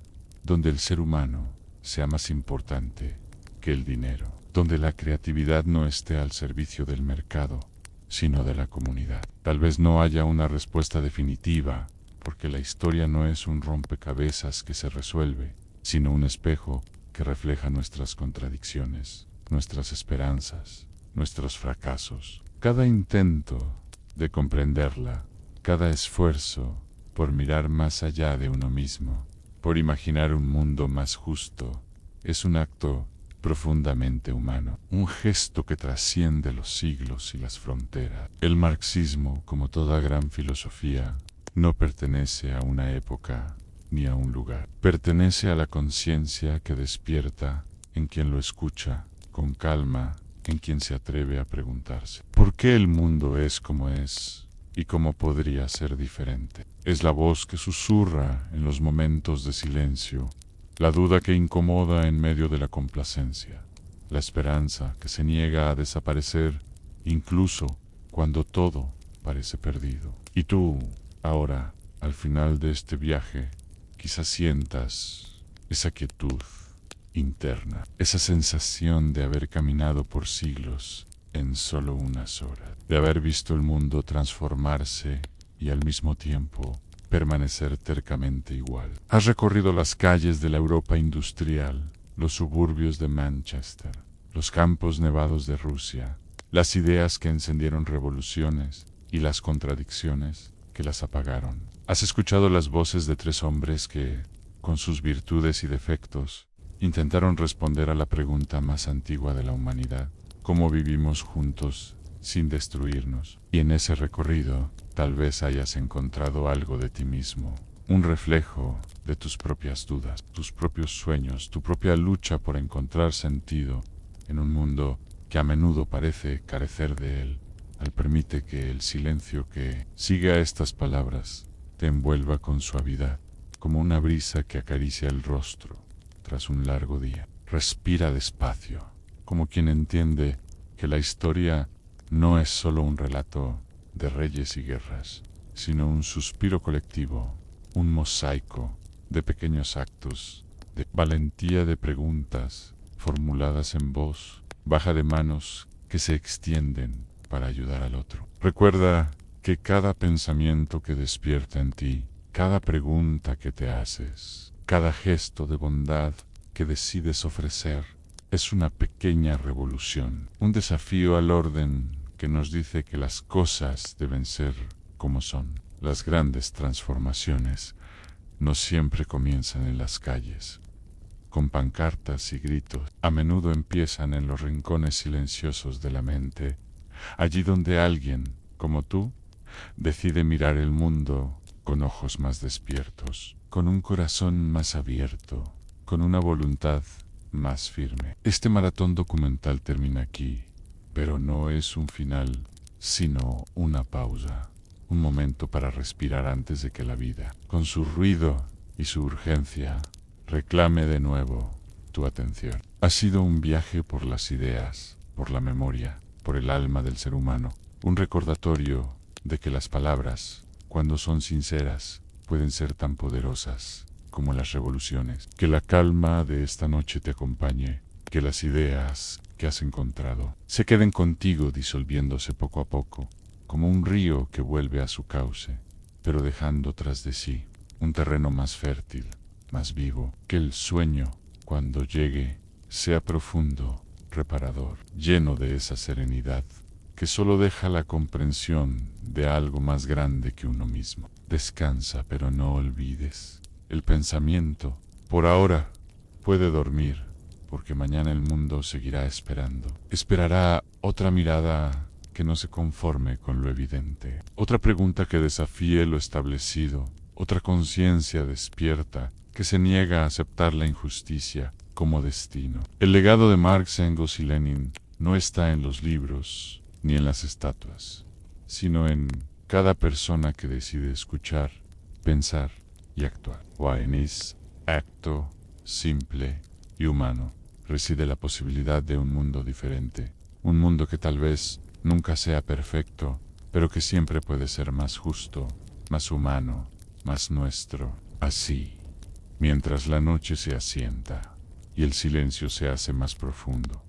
donde el ser humano sea más importante que el dinero, donde la creatividad no esté al servicio del mercado, sino de la comunidad? Tal vez no haya una respuesta definitiva, porque la historia no es un rompecabezas que se resuelve, sino un espejo que refleja nuestras contradicciones, nuestras esperanzas, nuestros fracasos. Cada intento de comprenderla, cada esfuerzo por mirar más allá de uno mismo, por imaginar un mundo más justo, es un acto profundamente humano, un gesto que trasciende los siglos y las fronteras. El marxismo, como toda gran filosofía, no pertenece a una época ni a un lugar. Pertenece a la conciencia que despierta en quien lo escucha, con calma, en quien se atreve a preguntarse: ¿por qué el mundo es como es y cómo podría ser diferente? Es la voz que susurra en los momentos de silencio, la duda que incomoda en medio de la complacencia, la esperanza que se niega a desaparecer incluso cuando todo parece perdido. Y tú, ahora, al final de este viaje, quizás sientas esa quietud interna, esa sensación de haber caminado por siglos en solo unas horas, de haber visto el mundo transformarse y al mismo tiempo permanecer tercamente igual. Has recorrido las calles de la Europa industrial, los suburbios de Manchester, los campos nevados de Rusia, las ideas que encendieron revoluciones y las contradicciones que las apagaron. Has escuchado las voces de tres hombres que, con sus virtudes y defectos, intentaron responder a la pregunta más antigua de la humanidad: ¿cómo vivimos juntos sin destruirnos? Y en ese recorrido, tal vez hayas encontrado algo de ti mismo, un reflejo de tus propias dudas, tus propios sueños, tu propia lucha por encontrar sentido en un mundo que a menudo parece carecer de él. Permite que el silencio que sigue a estas palabras te envuelva con suavidad, como una brisa que acaricia el rostro tras un largo día. Respira despacio, como quien entiende que la historia no es solo un relato de reyes y guerras, sino un suspiro colectivo, un mosaico de pequeños actos, de valentía, de preguntas formuladas en voz baja, de manos que se extienden para ayudar al otro. Recuerda que cada pensamiento que despierta en ti, cada pregunta que te haces, cada gesto de bondad que decides ofrecer, es una pequeña revolución, un desafío al orden que nos dice que las cosas deben ser como son. Las grandes transformaciones no siempre comienzan en las calles, con pancartas y gritos. A menudo empiezan en los rincones silenciosos de la mente, allí donde alguien, como tú, decide mirar el mundo con ojos más despiertos, con un corazón más abierto, con una voluntad más firme. Este maratón documental termina aquí, pero no es un final, sino una pausa, un momento para respirar antes de que la vida, con su ruido y su urgencia, reclame de nuevo tu atención. Ha sido un viaje por las ideas, por la memoria, por el alma del ser humano, un recordatorio de que las palabras, cuando son sinceras, pueden ser tan poderosas como las revoluciones. Que la calma de esta noche te acompañe, que las ideas que has encontrado se queden contigo, disolviéndose poco a poco, como un río que vuelve a su cauce, pero dejando tras de sí un terreno más fértil, más vivo. Que el sueño, cuando llegue, sea profundo, reparador, lleno de esa serenidad que solo deja la comprensión de algo más grande que uno mismo. Descansa, pero no olvides. El pensamiento, por ahora, puede dormir, porque mañana el mundo seguirá esperando. Esperará otra mirada que no se conforme con lo evidente, otra pregunta que desafíe lo establecido, otra conciencia despierta que se niega a aceptar la injusticia como destino. El legado de Marx, Engels y Lenin no está en los libros ni en las estatuas, sino en cada persona que decide escuchar, pensar y actuar. En ese acto simple y humano reside la posibilidad de un mundo diferente, un mundo que tal vez nunca sea perfecto, pero que siempre puede ser más justo, más humano, más nuestro. Así, mientras la noche se asienta y el silencio se hace más profundo,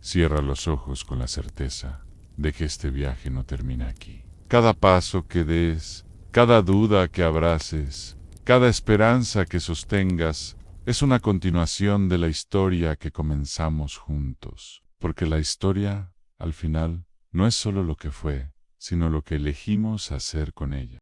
cierra los ojos con la certeza de que este viaje no termina aquí. Cada paso que des, cada duda que abraces, cada esperanza que sostengas, es una continuación de la historia que comenzamos juntos. Porque la historia, al final, no es solo lo que fue, sino lo que elegimos hacer con ella.